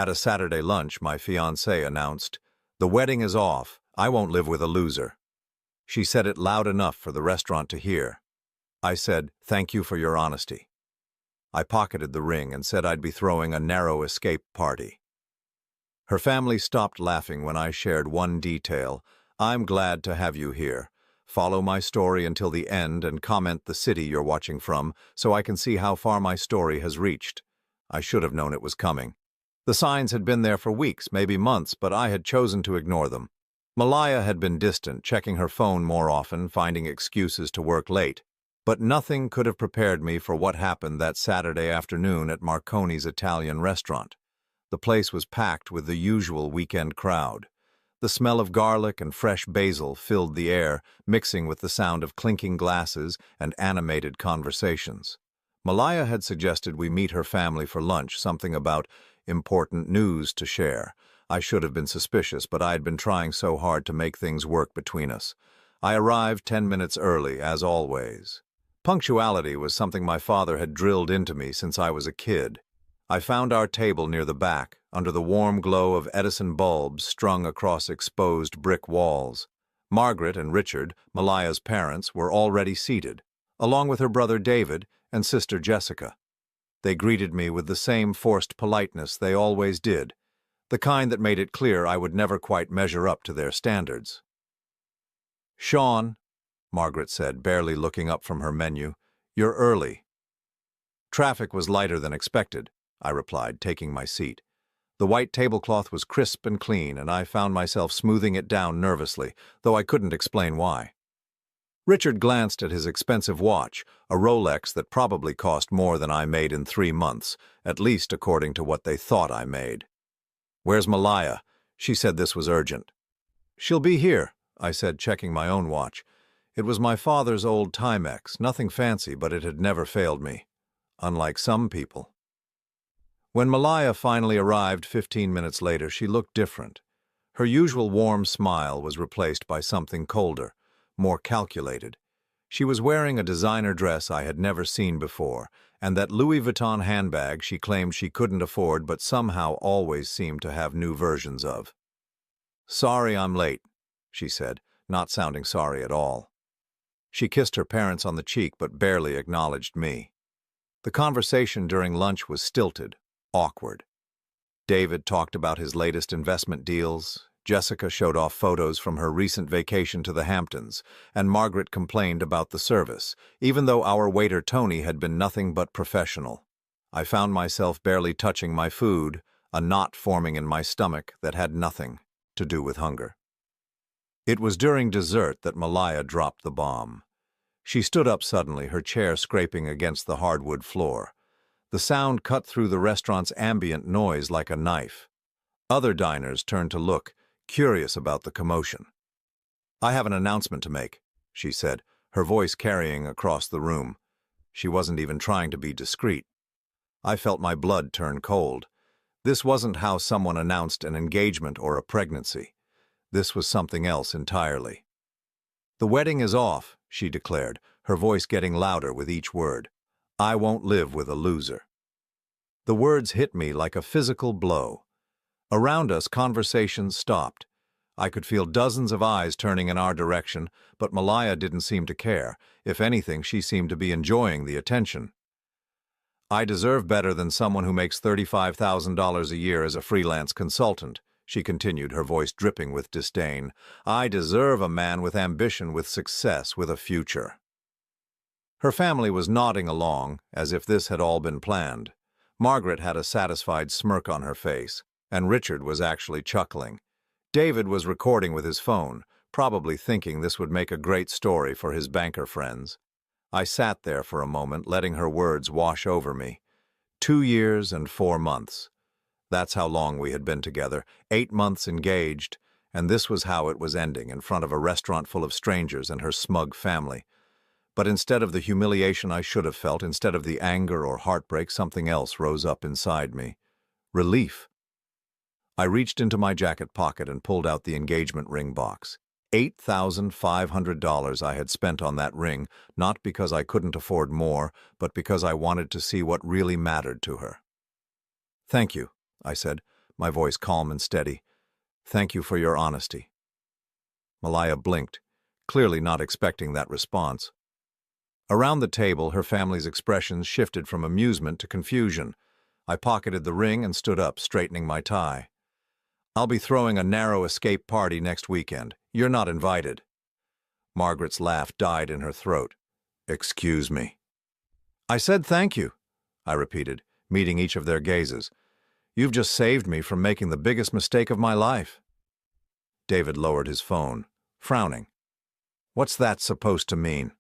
At a Saturday lunch, my fiancée announced, "The wedding is off. I won't live with a loser." She said it loud enough for the restaurant to hear. I said, "Thank you for your honesty." I pocketed the ring and said I'd be throwing a narrow escape party. Her family stopped laughing when I shared one detail. "I'm glad to have you here. Follow my story until the end and comment the city you're watching from so I can see how far my story has reached." I should have known it was coming. The signs had been there for weeks, maybe months, but I had chosen to ignore them. Malaya had been distant, checking her phone more often, finding excuses to work late. But nothing could have prepared me for what happened that Saturday afternoon at Marconi's Italian restaurant. The place was packed with the usual weekend crowd. The smell of garlic and fresh basil filled the air, mixing with the sound of clinking glasses and animated conversations. Malaya had suggested we meet her family for lunch, something about important news to share. I should have been suspicious, but I had been trying so hard to make things work between us. I arrived 10 minutes early, as always. Punctuality was something my father had drilled into me since I was a kid. I found our table near the back, under the warm glow of Edison bulbs strung across exposed brick walls. Margaret and Richard, Malaya's parents, were already seated, along with her brother David and sister Jessica. They greeted me with the same forced politeness they always did, the kind that made it clear I would never quite measure up to their standards. "Sean," Margaret said, barely looking up from her menu, "you're early." "Traffic was lighter than expected," I replied, taking my seat. The white tablecloth was crisp and clean, and I found myself smoothing it down nervously, though I couldn't explain why. Richard glanced at his expensive watch, a Rolex that probably cost more than I made in 3 months, at least according to what they thought I made. "Where's Malaya? She said this was urgent." "She'll be here," I said, checking my own watch. It was my father's old Timex, nothing fancy, but it had never failed me. Unlike some people. When Malaya finally arrived 15 minutes later, she looked different. Her usual warm smile was replaced by something colder, more calculated. She was wearing a designer dress I had never seen before, and that Louis Vuitton handbag she claimed she couldn't afford but somehow always seemed to have new versions of. "Sorry I'm late," she said, not sounding sorry at all. She kissed her parents on the cheek but barely acknowledged me. The conversation during lunch was stilted, awkward. David talked about his latest investment deals, Jessica showed off photos from her recent vacation to the Hamptons, and Margaret complained about the service, even though our waiter Tony had been nothing but professional. I found myself barely touching my food, a knot forming in my stomach that had nothing to do with hunger. It was during dessert that Malaya dropped the bomb. She stood up suddenly, her chair scraping against the hardwood floor. The sound cut through the restaurant's ambient noise like a knife. Other diners turned to look, curious about the commotion. "I have an announcement to make," she said, her voice carrying across the room. She wasn't even trying to be discreet. I felt my blood turn cold. This wasn't how someone announced an engagement or a pregnancy. This was something else entirely. "The wedding is off," she declared, her voice getting louder with each word. "I won't live with a loser." The words hit me like a physical blow. Around us, conversations stopped. I could feel dozens of eyes turning in our direction, but Malaya didn't seem to care. If anything, she seemed to be enjoying the attention. "I deserve better than someone who makes $35,000 a year as a freelance consultant," she continued, her voice dripping with disdain. "I deserve a man with ambition, with success, with a future." Her family was nodding along, as if this had all been planned. Margaret had a satisfied smirk on her face, and Richard was actually chuckling. David was recording with his phone, probably thinking this would make a great story for his banker friends. I sat there for a moment, letting her words wash over me. 2 years and 4 months. That's how long we had been together, 8 months engaged, and this was how it was ending, in front of a restaurant full of strangers and her smug family. But instead of the humiliation I should have felt, instead of the anger or heartbreak, something else rose up inside me. Relief. I reached into my jacket pocket and pulled out the engagement ring box. $8,500 I had spent on that ring, not because I couldn't afford more, but because I wanted to see what really mattered to her. "Thank you," I said, my voice calm and steady. "Thank you for your honesty." Malaya blinked, clearly not expecting that response. Around the table, her family's expressions shifted from amusement to confusion. I pocketed the ring and stood up, straightening my tie. "I'll be throwing a narrow escape party next weekend. You're not invited." Margaret's laugh died in her throat. "Excuse me." "I said thank you," I repeated, meeting each of their gazes. "You've just saved me from making the biggest mistake of my life." David lowered his phone, frowning. "What's that supposed to mean?"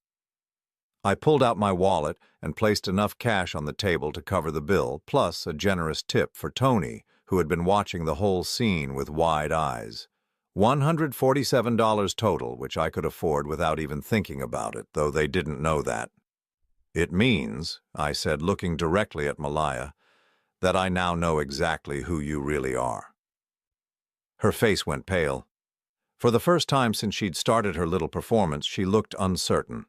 I pulled out my wallet and placed enough cash on the table to cover the bill, plus a generous tip for Tony, who had been watching the whole scene with wide eyes. $147 total, which I could afford without even thinking about it, though they didn't know that. "It means," I said, looking directly at Malaya, "that I now know exactly who you really are." Her face went pale. For the first time since she'd started her little performance, she looked uncertain.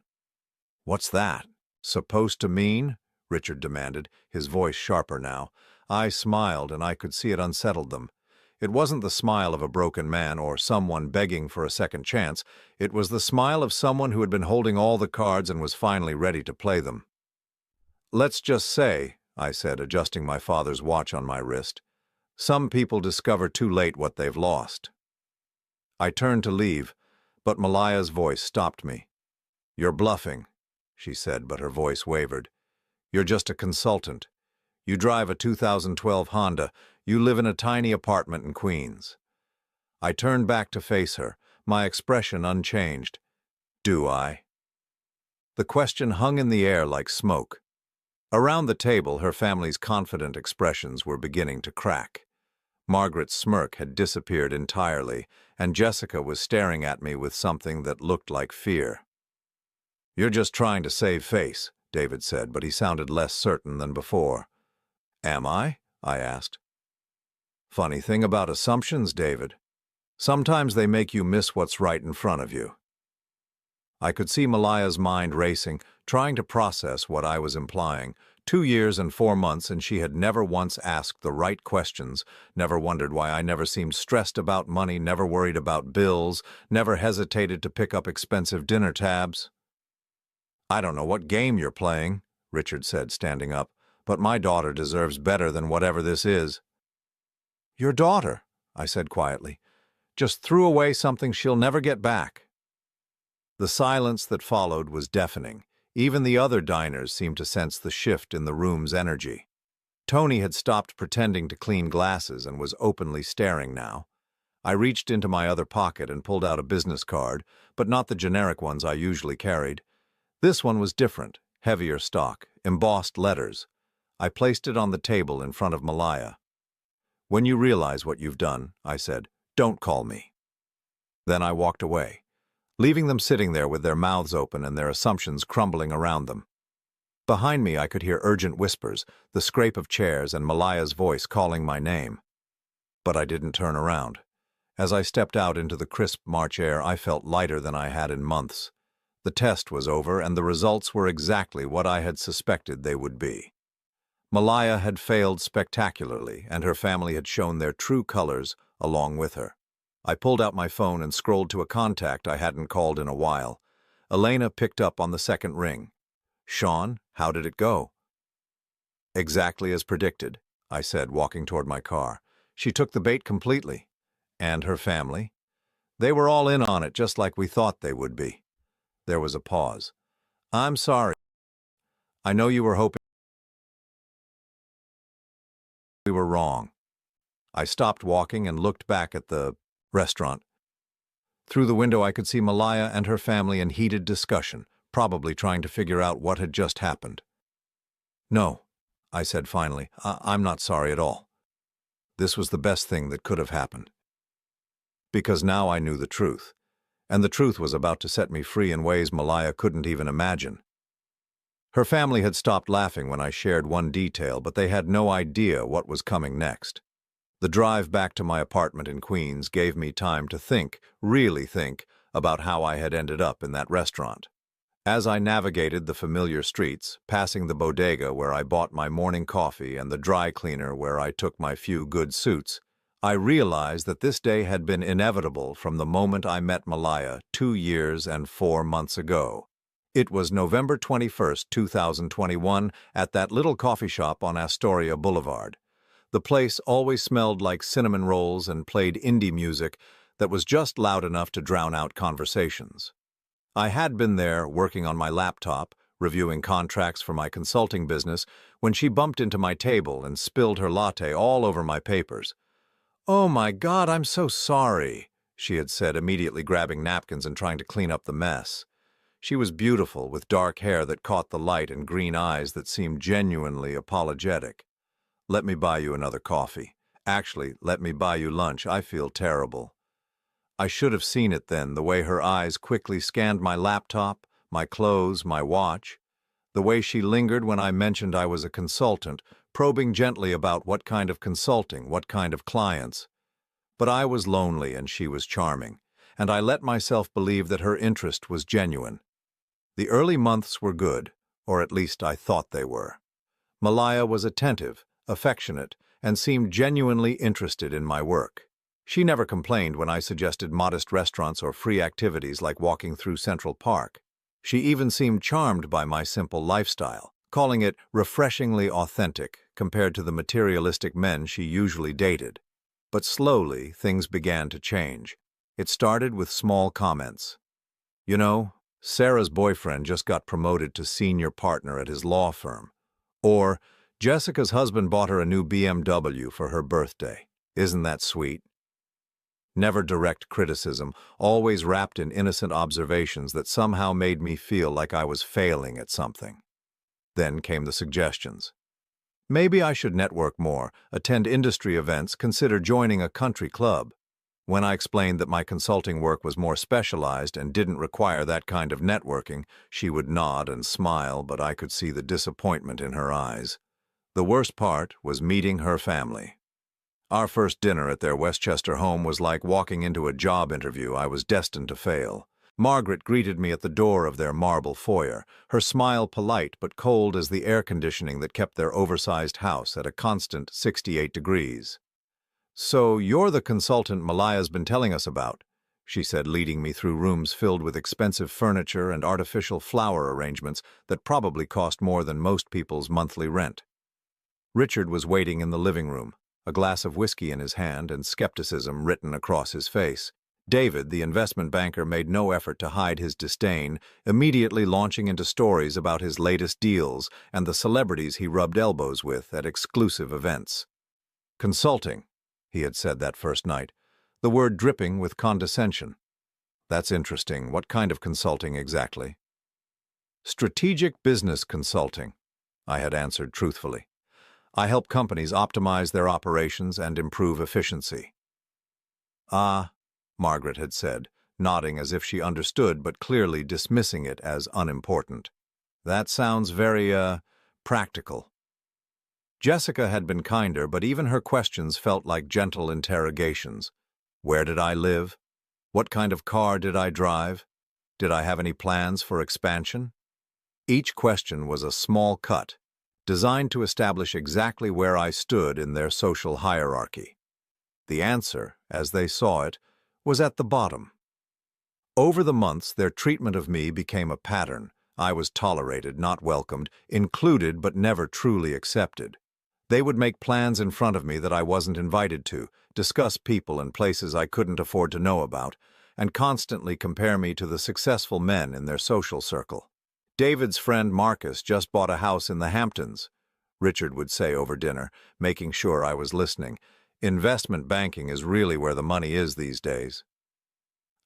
"What's that supposed to mean?" Richard demanded, his voice sharper now. I smiled, and I could see it unsettled them. It wasn't the smile of a broken man or someone begging for a second chance. It was the smile of someone who had been holding all the cards and was finally ready to play them. "Let's just say," I said, adjusting my father's watch on my wrist, "some people discover too late what they've lost." I turned to leave, but Malaya's voice stopped me. "You're bluffing," she said, but her voice wavered. "You're just a consultant. You drive a 2012 Honda. You live in a tiny apartment in Queens." I turned back to face her, my expression unchanged. "Do I?" The question hung in the air like smoke. Around the table, her family's confident expressions were beginning to crack. Margaret's smirk had disappeared entirely, and Jessica was staring at me with something that looked like fear. "You're just trying to save face," David said, but he sounded less certain than before. "Am I?" I asked. "Funny thing about assumptions, David. Sometimes they make you miss what's right in front of you." I could see Malaya's mind racing, trying to process what I was implying. 2 years and 4 months, and she had never once asked the right questions, never wondered why I never seemed stressed about money, never worried about bills, never hesitated to pick up expensive dinner tabs. "I don't know what game you're playing," Richard said, standing up, "but my daughter deserves better than whatever this is." "Your daughter," I said quietly, "just threw away something she'll never get back." The silence that followed was deafening. Even the other diners seemed to sense the shift in the room's energy. Tony had stopped pretending to clean glasses and was openly staring now. I reached into my other pocket and pulled out a business card, but not the generic ones I usually carried. This one was different, heavier stock, embossed letters. I placed it on the table in front of Malaya. "When you realize what you've done," I said, "don't call me." Then I walked away, leaving them sitting there with their mouths open and their assumptions crumbling around them. Behind me I could hear urgent whispers, the scrape of chairs, and Malaya's voice calling my name. But I didn't turn around. As I stepped out into the crisp March air, I felt lighter than I had in months. The test was over, and the results were exactly what I had suspected they would be. Malaya had failed spectacularly, and her family had shown their true colors along with her. I pulled out my phone and scrolled to a contact I hadn't called in a while. Elena picked up on the second ring. "Sean, how did it go?" "Exactly as predicted," I said, walking toward my car. "She took the bait completely." "And her family?" "They were all in on it, just like we thought they would be." There was a pause. "I'm sorry. I know you were hoping we were wrong." I stopped walking and looked back at the restaurant. Through the window I could see Malaya and her family in heated discussion, probably trying to figure out what had just happened. "No," I said finally, I'm not sorry at all. This was the best thing that could have happened. Because now I knew the truth, and the truth was about to set me free in ways Malaya couldn't even imagine. Her family had stopped laughing when I shared one detail, but they had no idea what was coming next. The drive back to my apartment in Queens gave me time to think, really think, about how I had ended up in that restaurant. As I navigated the familiar streets, passing the bodega where I bought my morning coffee and the dry cleaner where I took my few good suits, I realized that this day had been inevitable from the moment I met Malaya 2 years and 4 months ago. It was November 21st, 2021, at that little coffee shop on Astoria Boulevard. The place always smelled like cinnamon rolls and played indie music that was just loud enough to drown out conversations. I had been there working on my laptop, reviewing contracts for my consulting business, when she bumped into my table and spilled her latte all over my papers. "Oh my God, I'm so sorry," she had said, immediately grabbing napkins and trying to clean up the mess. She was beautiful, with dark hair that caught the light and green eyes that seemed genuinely apologetic. "Let me buy you another coffee. Actually, let me buy you lunch. I feel terrible." I should have seen it then, the way her eyes quickly scanned my laptop, my clothes, my watch. The way she lingered when I mentioned I was a consultant, probing gently about what kind of consulting, what kind of clients. But I was lonely and she was charming, and I let myself believe that her interest was genuine. The early months were good, or at least I thought they were. Malaya was attentive, affectionate, and seemed genuinely interested in my work. She never complained when I suggested modest restaurants or free activities like walking through Central Park. She even seemed charmed by my simple lifestyle, calling it refreshingly authentic compared to the materialistic men she usually dated. But slowly, things began to change. It started with small comments. "You know, Sarah's boyfriend just got promoted to senior partner at his law firm." Or, "Jessica's husband bought her a new BMW for her birthday. Isn't that sweet?" Never direct criticism, always wrapped in innocent observations that somehow made me feel like I was failing at something. Then came the suggestions. Maybe I should network more, attend industry events, consider joining a country club. When I explained that my consulting work was more specialized and didn't require that kind of networking, she would nod and smile, but I could see the disappointment in her eyes. The worst part was meeting her family. Our first dinner at their Westchester home was like walking into a job interview I was destined to fail. Margaret greeted me at the door of their marble foyer, her smile polite but cold as the air conditioning that kept their oversized house at a constant 68 degrees. "So you're the consultant Malaya's been telling us about," she said, leading me through rooms filled with expensive furniture and artificial flower arrangements that probably cost more than most people's monthly rent. Richard was waiting in the living room, a glass of whiskey in his hand and skepticism written across his face. David, the investment banker, made no effort to hide his disdain, immediately launching into stories about his latest deals and the celebrities he rubbed elbows with at exclusive events. "Consulting," he had said that first night, the word dripping with condescension. "That's interesting. What kind of consulting exactly?" "Strategic business consulting," I had answered truthfully. "I help companies optimize their operations and improve efficiency." "Ah," Margaret had said, nodding as if she understood but clearly dismissing it as unimportant. "That sounds very, practical." Jessica had been kinder, but even her questions felt like gentle interrogations. Where did I live? What kind of car did I drive? Did I have any plans for expansion? Each question was a small cut, designed to establish exactly where I stood in their social hierarchy. The answer, as they saw it, was at the bottom. Over the months, their treatment of me became a pattern. I was tolerated, not welcomed, included but never truly accepted. They would make plans in front of me that I wasn't invited to, discuss people and places I couldn't afford to know about, and constantly compare me to the successful men in their social circle. "David's friend Marcus just bought a house in the Hamptons," Richard would say over dinner, making sure I was listening. "Investment banking is really where the money is these days."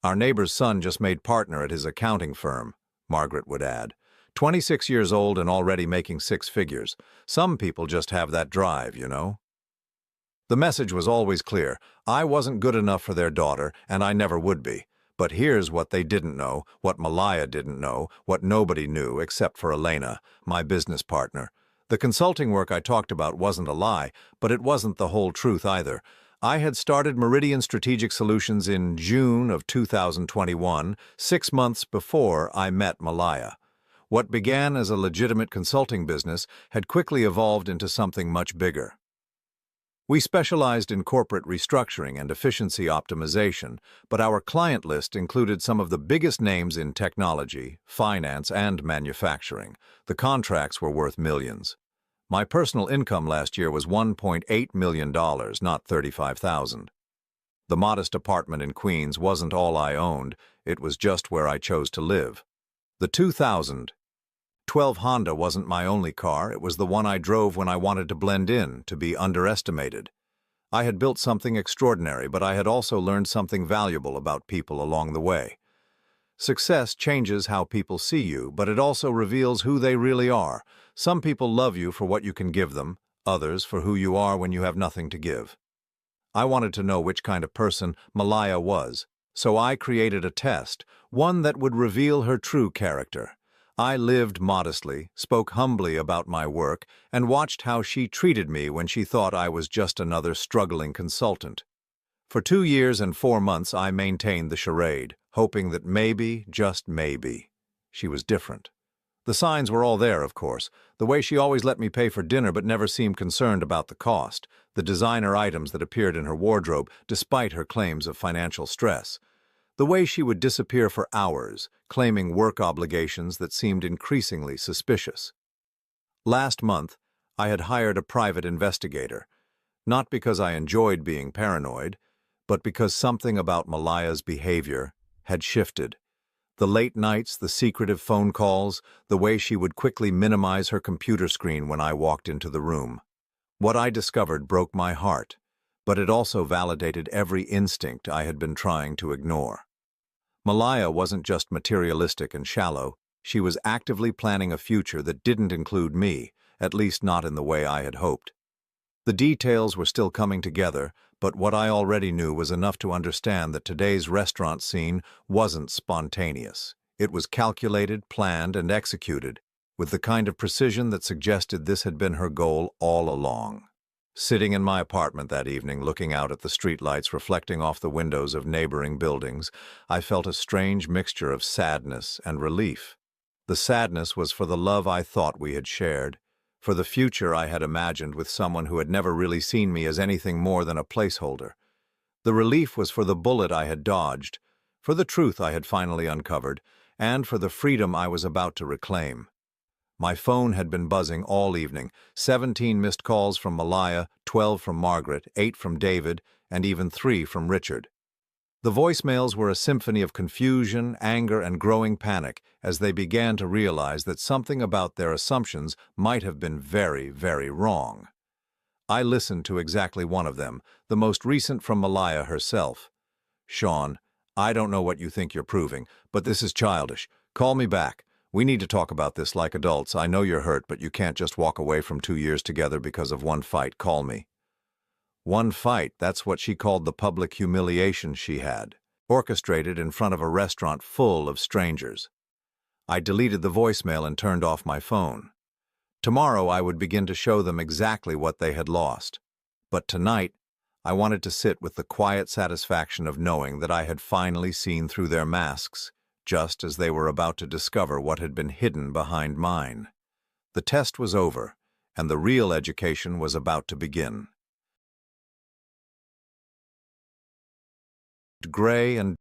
"Our neighbor's son just made partner at his accounting firm," Margaret would add. 26 years old and already making 6 figures. Some people just have that drive, you know. The message was always clear. I wasn't good enough for their daughter, and I never would be. But here's what they didn't know, what Malaya didn't know, what nobody knew except for Elena, my business partner. The consulting work I talked about wasn't a lie, but it wasn't the whole truth either. I had started Meridian Strategic Solutions in June of 2021, 6 months before I met Malaya. What began as a legitimate consulting business had quickly evolved into something much bigger. We specialized in corporate restructuring and efficiency optimization, but our client list included some of the biggest names in technology, finance, and manufacturing. The contracts were worth millions. My personal income last year was $1.8 million, not $35,000. The modest apartment in Queens wasn't all I owned, it was just where I chose to live. The 2012 Honda wasn't my only car, it was the one I drove when I wanted to blend in, to be underestimated. I had built something extraordinary, but I had also learned something valuable about people along the way. Success changes how people see you, but it also reveals who they really are. Some people love you for what you can give them, others for who you are when you have nothing to give. I wanted to know which kind of person Malaya was, so I created a test, one that would reveal her true character. I lived modestly, spoke humbly about my work, and watched how she treated me when she thought I was just another struggling consultant. For 2 years and 4 months I maintained the charade, hoping that maybe, just maybe, she was different. The signs were all there, of course. The way she always let me pay for dinner but never seemed concerned about the cost. The designer items that appeared in her wardrobe, despite her claims of financial stress. The way she would disappear for hours, claiming work obligations that seemed increasingly suspicious. Last month, I had hired a private investigator, not because I enjoyed being paranoid, but because something about Malaya's behavior had shifted. The late nights, the secretive phone calls, the way she would quickly minimize her computer screen when I walked into the room. What I discovered broke my heart, but it also validated every instinct I had been trying to ignore. Malaya wasn't just materialistic and shallow, she was actively planning a future that didn't include me, at least not in the way I had hoped. The details were still coming together, but what I already knew was enough to understand that today's restaurant scene wasn't spontaneous. It was calculated, planned, and executed, with the kind of precision that suggested this had been her goal all along. Sitting in my apartment that evening, looking out at the streetlights reflecting off the windows of neighboring buildings, I felt a strange mixture of sadness and relief. The sadness was for the love I thought we had shared, for the future I had imagined with someone who had never really seen me as anything more than a placeholder. The relief was for the bullet I had dodged, for the truth I had finally uncovered, and for the freedom I was about to reclaim. My phone had been buzzing all evening, 17 missed calls from Malaya, 12 from Margaret, 8 from David, and even 3 from Richard. The voicemails were a symphony of confusion, anger, and growing panic as they began to realize that something about their assumptions might have been very, very wrong. I listened to exactly one of them, the most recent from Malaya herself. "Sean, I don't know what you think you're proving, but this is childish. Call me back. We need to talk about this like adults. I know you're hurt, but you can't just walk away from 2 years together because of one fight. Call me." One fight, that's what she called the public humiliation she had, orchestrated in front of a restaurant full of strangers. I deleted the voicemail and turned off my phone. Tomorrow I would begin to show them exactly what they had lost. But tonight, I wanted to sit with the quiet satisfaction of knowing that I had finally seen through their masks, just as they were about to discover what had been hidden behind mine. The test was over, and the real education was about to begin. Gray and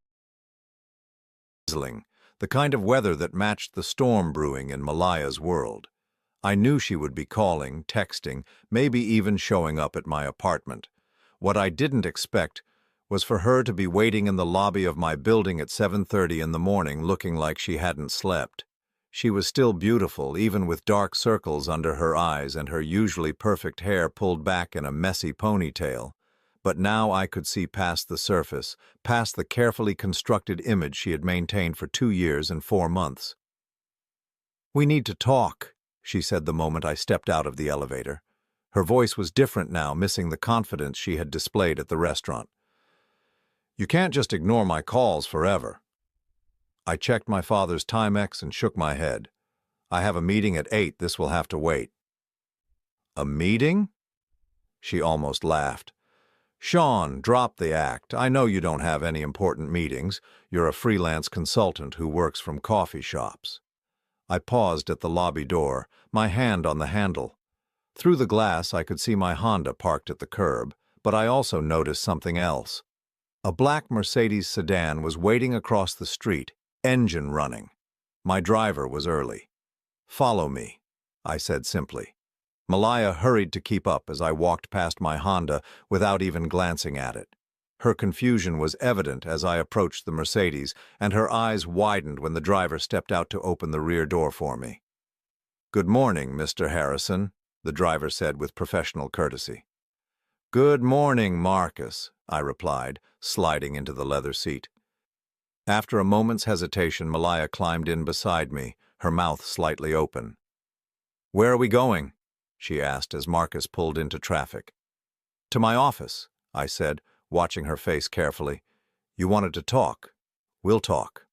drizzling, the kind of weather that matched the storm brewing in Malaya's world. I knew she would be calling, texting, maybe even showing up at my apartment. What I didn't expect was for her to be waiting in the lobby of my building at 7:30 in the morning looking like she hadn't slept. She was still beautiful, even with dark circles under her eyes and her usually perfect hair pulled back in a messy ponytail. But now I could see past the surface, past the carefully constructed image she had maintained for 2 years and 4 months. "We need to talk," she said the moment I stepped out of the elevator. Her voice was different now, missing the confidence she had displayed at the restaurant. "You can't just ignore my calls forever." I checked my father's Timex and shook my head. "I have a meeting at 8, this will have to wait." "A meeting?" She almost laughed. "Sean, drop the act. I know you don't have any important meetings. You're a freelance consultant who works from coffee shops." I paused at the lobby door, my hand on the handle. Through the glass, I could see my Honda parked at the curb, but I also noticed something else. A black Mercedes sedan was waiting across the street, engine running. My driver was early. "Follow me," I said simply. Malaya hurried to keep up as I walked past my Honda without even glancing at it. Her confusion was evident as I approached the Mercedes, and her eyes widened when the driver stepped out to open the rear door for me. "Good morning, Mr. Harrison," the driver said with professional courtesy. "Good morning, Marcus," I replied, sliding into the leather seat. After a moment's hesitation, Malaya climbed in beside me, her mouth slightly open. "Where are we going?" she asked as Marcus pulled into traffic. "To my office," I said, watching her face carefully. "You wanted to talk. We'll talk."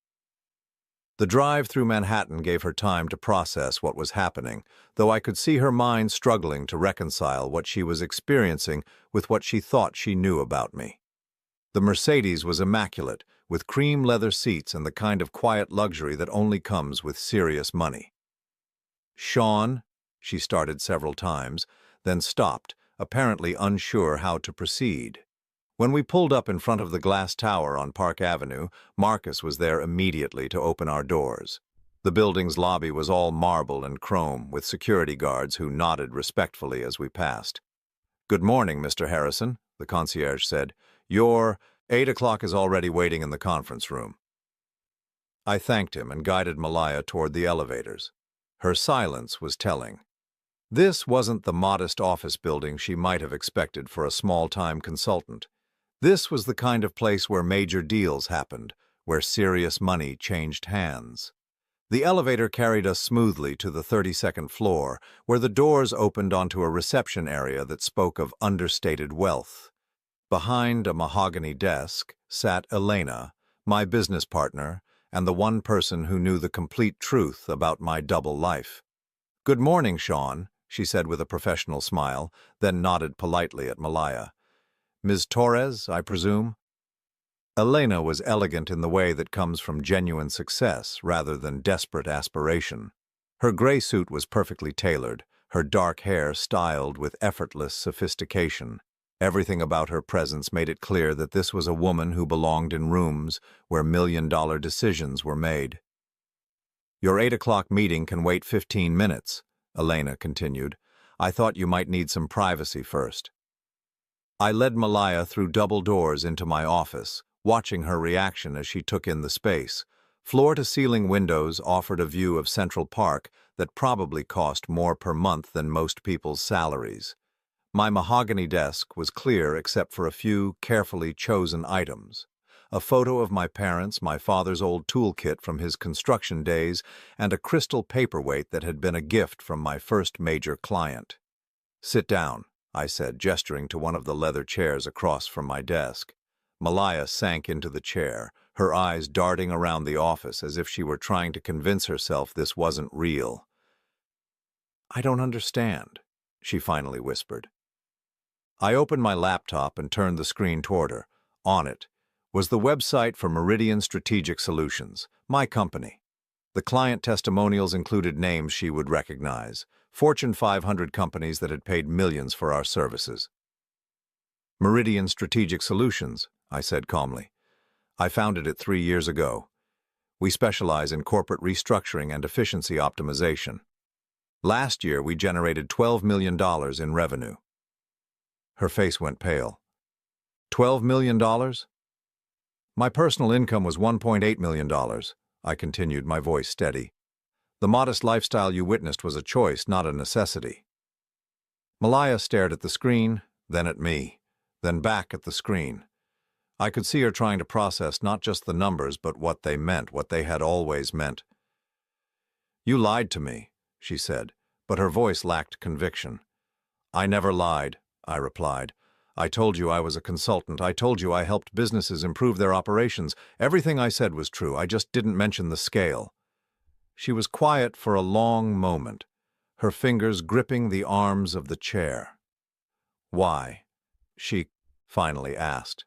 The drive through Manhattan gave her time to process what was happening, though I could see her mind struggling to reconcile what she was experiencing with what she thought she knew about me. The Mercedes was immaculate, with cream leather seats and the kind of quiet luxury that only comes with serious money. "Sean," she started several times, then stopped, apparently unsure how to proceed. When we pulled up in front of the glass tower on Park Avenue, Marcus was there immediately to open our doors. The building's lobby was all marble and chrome, with security guards who nodded respectfully as we passed. "Good morning, Mr. Harrison," the concierge said. "Your 8 o'clock is already waiting in the conference room." I thanked him and guided Malaya toward the elevators. Her silence was telling. This wasn't the modest office building she might have expected for a small-time consultant. This was the kind of place where major deals happened, where serious money changed hands. The elevator carried us smoothly to the 32nd floor, where the doors opened onto a reception area that spoke of understated wealth. Behind a mahogany desk sat Elena, my business partner, and the one person who knew the complete truth about my double life. "Good morning, Sean," she said with a professional smile, then nodded politely at Malaya. "Ms. Torres, I presume?" Elena was elegant in the way that comes from genuine success rather than desperate aspiration. Her gray suit was perfectly tailored, her dark hair styled with effortless sophistication. Everything about her presence made it clear that this was a woman who belonged in rooms where million-dollar decisions were made. "Your 8 o'clock meeting can wait 15 minutes, Elena continued. "I thought you might need some privacy first." I led Malaya through double doors into my office, watching her reaction as she took in the space. Floor-to-ceiling windows offered a view of Central Park that probably cost more per month than most people's salaries. My mahogany desk was clear except for a few carefully chosen items. A photo of my parents, my father's old toolkit from his construction days, and a crystal paperweight that had been a gift from my first major client. "Sit down," I said, gesturing to one of the leather chairs across from my desk. Malaya sank into the chair, her eyes darting around the office as if she were trying to convince herself this wasn't real. "I don't understand," she finally whispered. I opened my laptop and turned the screen toward her. On it was the website for Meridian Strategic Solutions, my company. The client testimonials included names she would recognize, Fortune 500 companies that had paid millions for our services. "Meridian Strategic Solutions," I said calmly. "I founded it 3 years ago. We specialize in corporate restructuring and efficiency optimization. Last year, we generated $12 million in revenue." Her face went pale. $12 million? "My personal income was $1.8 million, I continued, my voice steady. "The modest lifestyle you witnessed was a choice, not a necessity." Malaya stared at the screen, then at me, then back at the screen. I could see her trying to process not just the numbers, but what they meant, what they had always meant. "You lied to me," she said, but her voice lacked conviction. "I never lied," I replied. "I told you I was a consultant. I told you I helped businesses improve their operations. Everything I said was true. I just didn't mention the scale." She was quiet for a long moment, her fingers gripping the arms of the chair. "Why?" she finally asked.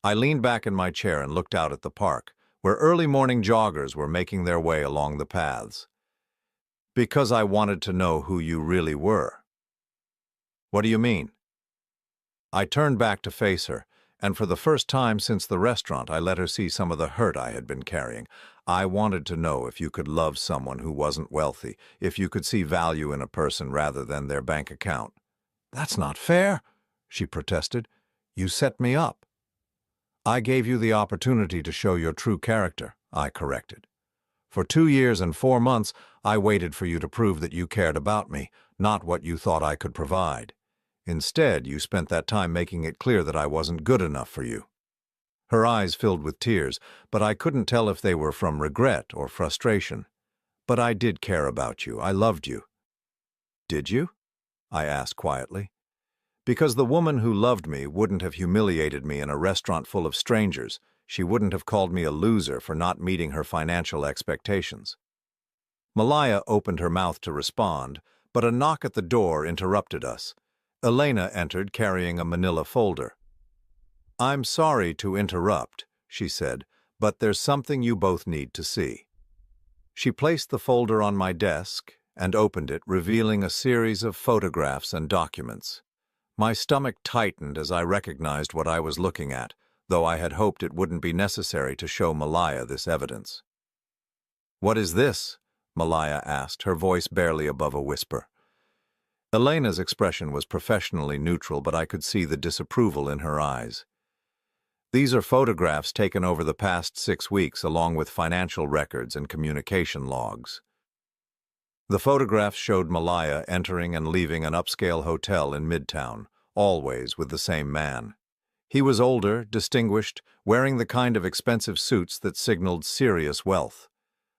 I leaned back in my chair and looked out at the park, where early morning joggers were making their way along the paths. "Because I wanted to know who you really were." What do you mean? I turned back to face her, and for the first time since the restaurant, I let her see some of the hurt I had been carrying. I wanted to know if you could love someone who wasn't wealthy, if you could see value in a person rather than their bank account. That's not fair, she protested. You set me up. I gave you the opportunity to show your true character, I corrected. For 2 years and 4 months, I waited for you to prove that you cared about me, not what you thought I could provide. Instead, you spent that time making it clear that I wasn't good enough for you. Her eyes filled with tears, but I couldn't tell if they were from regret or frustration. But I did care about you. I loved you. Did you? I asked quietly. Because the woman who loved me wouldn't have humiliated me in a restaurant full of strangers. She wouldn't have called me a loser for not meeting her financial expectations. Malaya opened her mouth to respond, but a knock at the door interrupted us. Elena entered carrying a manila folder. I'm sorry to interrupt, she said, but there's something you both need to see. She placed the folder on my desk and opened it, revealing a series of photographs and documents. My stomach tightened as I recognized what I was looking at, though I had hoped it wouldn't be necessary to show Malaya this evidence. What is this? Malaya asked, her voice barely above a whisper. Elena's expression was professionally neutral, but I could see the disapproval in her eyes. These are photographs taken over the past 6 weeks, along with financial records and communication logs. The photographs showed Malaya entering and leaving an upscale hotel in Midtown, always with the same man. He was older, distinguished, wearing the kind of expensive suits that signaled serious wealth.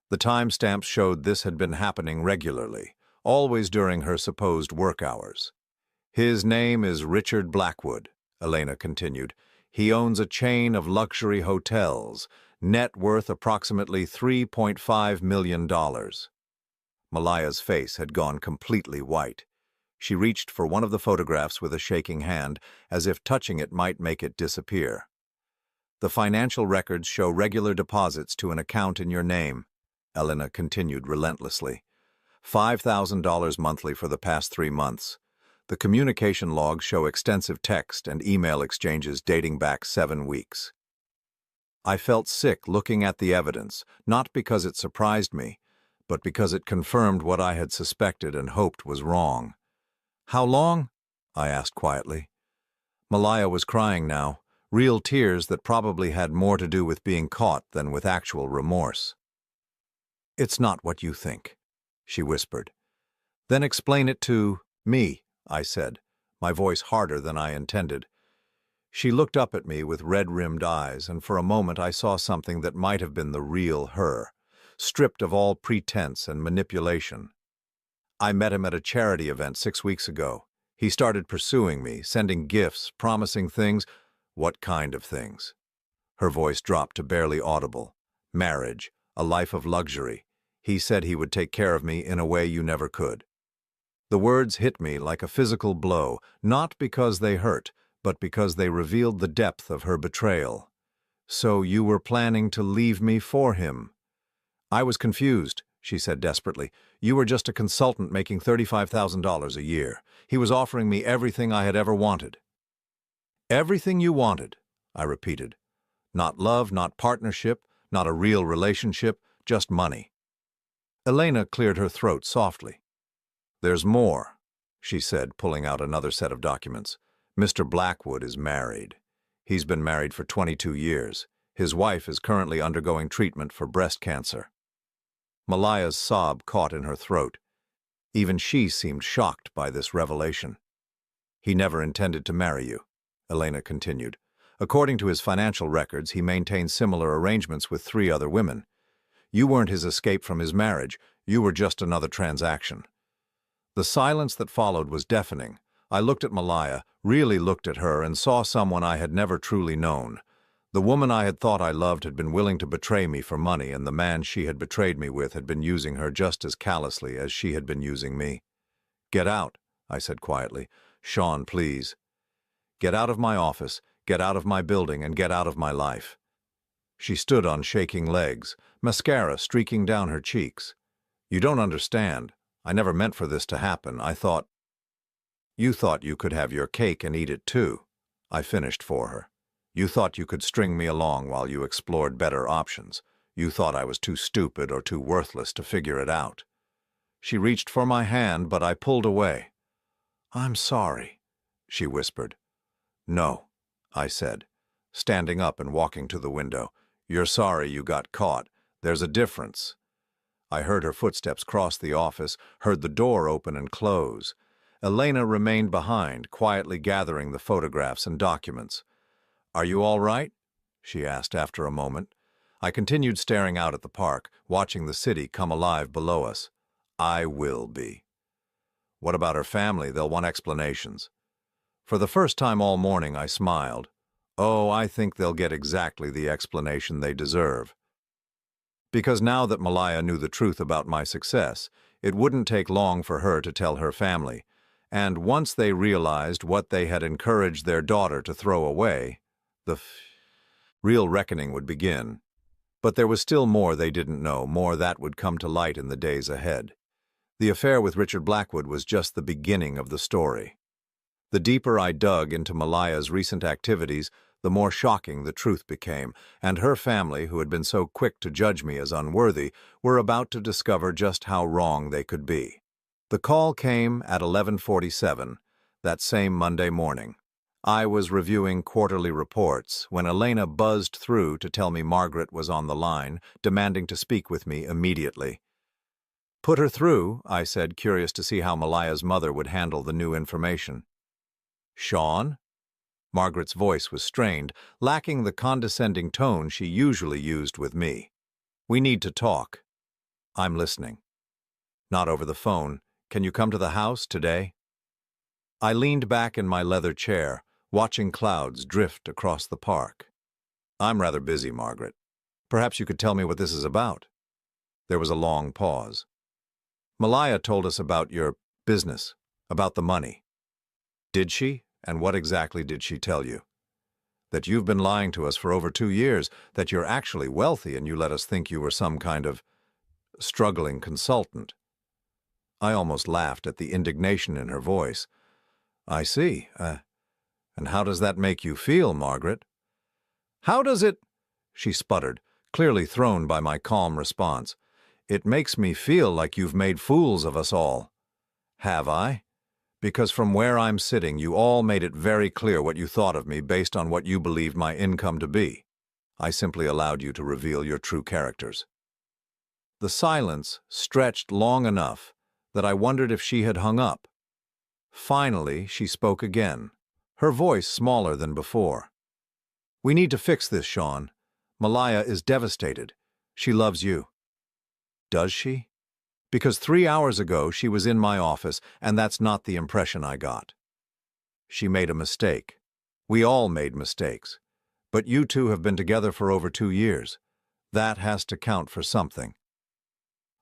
The timestamps showed this had been happening regularly, always during her supposed work hours. His name is Richard Blackwood, Elena continued. He owns a chain of luxury hotels, net worth approximately $3.5 million. Malaya's face had gone completely white. She reached for one of the photographs with a shaking hand, as if touching it might make it disappear. The financial records show regular deposits to an account in your name, Elena continued relentlessly. $5,000 monthly for the past 3 months. The communication logs show extensive text and email exchanges dating back 7 weeks. I felt sick looking at the evidence, not because it surprised me, but because it confirmed what I had suspected and hoped was wrong. How long? I asked quietly. Malaya was crying now, real tears that probably had more to do with being caught than with actual remorse. It's not what you think, she whispered. Then explain it to me, I said, my voice harder than I intended. She looked up at me with red-rimmed eyes, and for a moment I saw something that might have been the real her, stripped of all pretense and manipulation. I met him at a charity event 6 weeks ago. He started pursuing me, sending gifts, promising things. What kind of things? Her voice dropped to barely audible. Marriage, a life of luxury. He said he would take care of me in a way you never could. The words hit me like a physical blow, not because they hurt, but because they revealed the depth of her betrayal. So you were planning to leave me for him? I was confused, she said desperately. You were just a consultant making $35,000 a year. He was offering me everything I had ever wanted. Everything you wanted, I repeated. Not love, not partnership, not a real relationship, just money. Elena cleared her throat softly. There's more, she said, pulling out another set of documents. Mr. Blackwood is married. He's been married for 22 years. His wife is currently undergoing treatment for breast cancer. Malaya's sob caught in her throat. Even she seemed shocked by this revelation. He never intended to marry you, Elena continued. According to his financial records, he maintained similar arrangements with 3 other women. You weren't his escape from his marriage. You were just another transaction. The silence that followed was deafening. I looked at Malaya, really looked at her, and saw someone I had never truly known. The woman I had thought I loved had been willing to betray me for money, and the man she had betrayed me with had been using her just as callously as she had been using me. Get out, I said quietly. Sean, please. Get out of my office, get out of my building, and get out of my life. She stood on shaking legs, mascara streaking down her cheeks. You don't understand. I never meant for this to happen. I thought... You thought you could have your cake and eat it too. I finished for her. You thought you could string me along while you explored better options. You thought I was too stupid or too worthless to figure it out. She reached for my hand, but I pulled away. "I'm sorry," she whispered. "No," I said, standing up and walking to the window. "You're sorry you got caught. There's a difference." I heard her footsteps cross the office, heard the door open and close. Elena remained behind, quietly gathering the photographs and documents. "Are you all right?" she asked after a moment. I continued staring out at the park, watching the city come alive below us. I will be. What about her family? They'll want explanations. For the first time all morning, I smiled. Oh, I think they'll get exactly the explanation they deserve. Because now that Malaya knew the truth about my success, it wouldn't take long for her to tell her family. And once they realized what they had encouraged their daughter to throw away, the real reckoning would begin. But there was still more they didn't know, more that would come to light in the days ahead. The affair with Richard Blackwood was just the beginning of the story. The deeper I dug into Malaya's recent activities, the more shocking the truth became, and her family, who had been so quick to judge me as unworthy, were about to discover just how wrong they could be. The call came at 11:47, that same Monday morning. I was reviewing quarterly reports when Elena buzzed through to tell me Margaret was on the line, demanding to speak with me immediately. "Put her through," I said, curious to see how Malaya's mother would handle the new information. "Sean?" Margaret's voice was strained, lacking the condescending tone she usually used with me. "We need to talk." "I'm listening." "Not over the phone. Can you come to the house today?" I leaned back in my leather chair, watching clouds drift across the park. "I'm rather busy, Margaret. Perhaps you could tell me what this is about." There was a long pause. "Malaya told us about your business, about the money." "Did she? And what exactly did she tell you?" "That you've been lying to us for over 2 years, that you're actually wealthy and you let us think you were some kind of struggling consultant." I almost laughed at the indignation in her voice. "I see. And how does that make you feel, Margaret?" "How does it?" she sputtered, clearly thrown by my calm response. "It makes me feel like you've made fools of us all." "Have I? Because from where I'm sitting, you all made it very clear what you thought of me based on what you believed my income to be. I simply allowed you to reveal your true characters." The silence stretched long enough that I wondered if she had hung up. Finally, she spoke again, her voice smaller than before. "We need to fix this, Sean. Malaya is devastated. She loves you." "Does she?" "Because 3 hours ago she was in my office, and that's not the impression I got." "She made a mistake. We all made mistakes. But you two have been together for over 2 years. That has to count for something."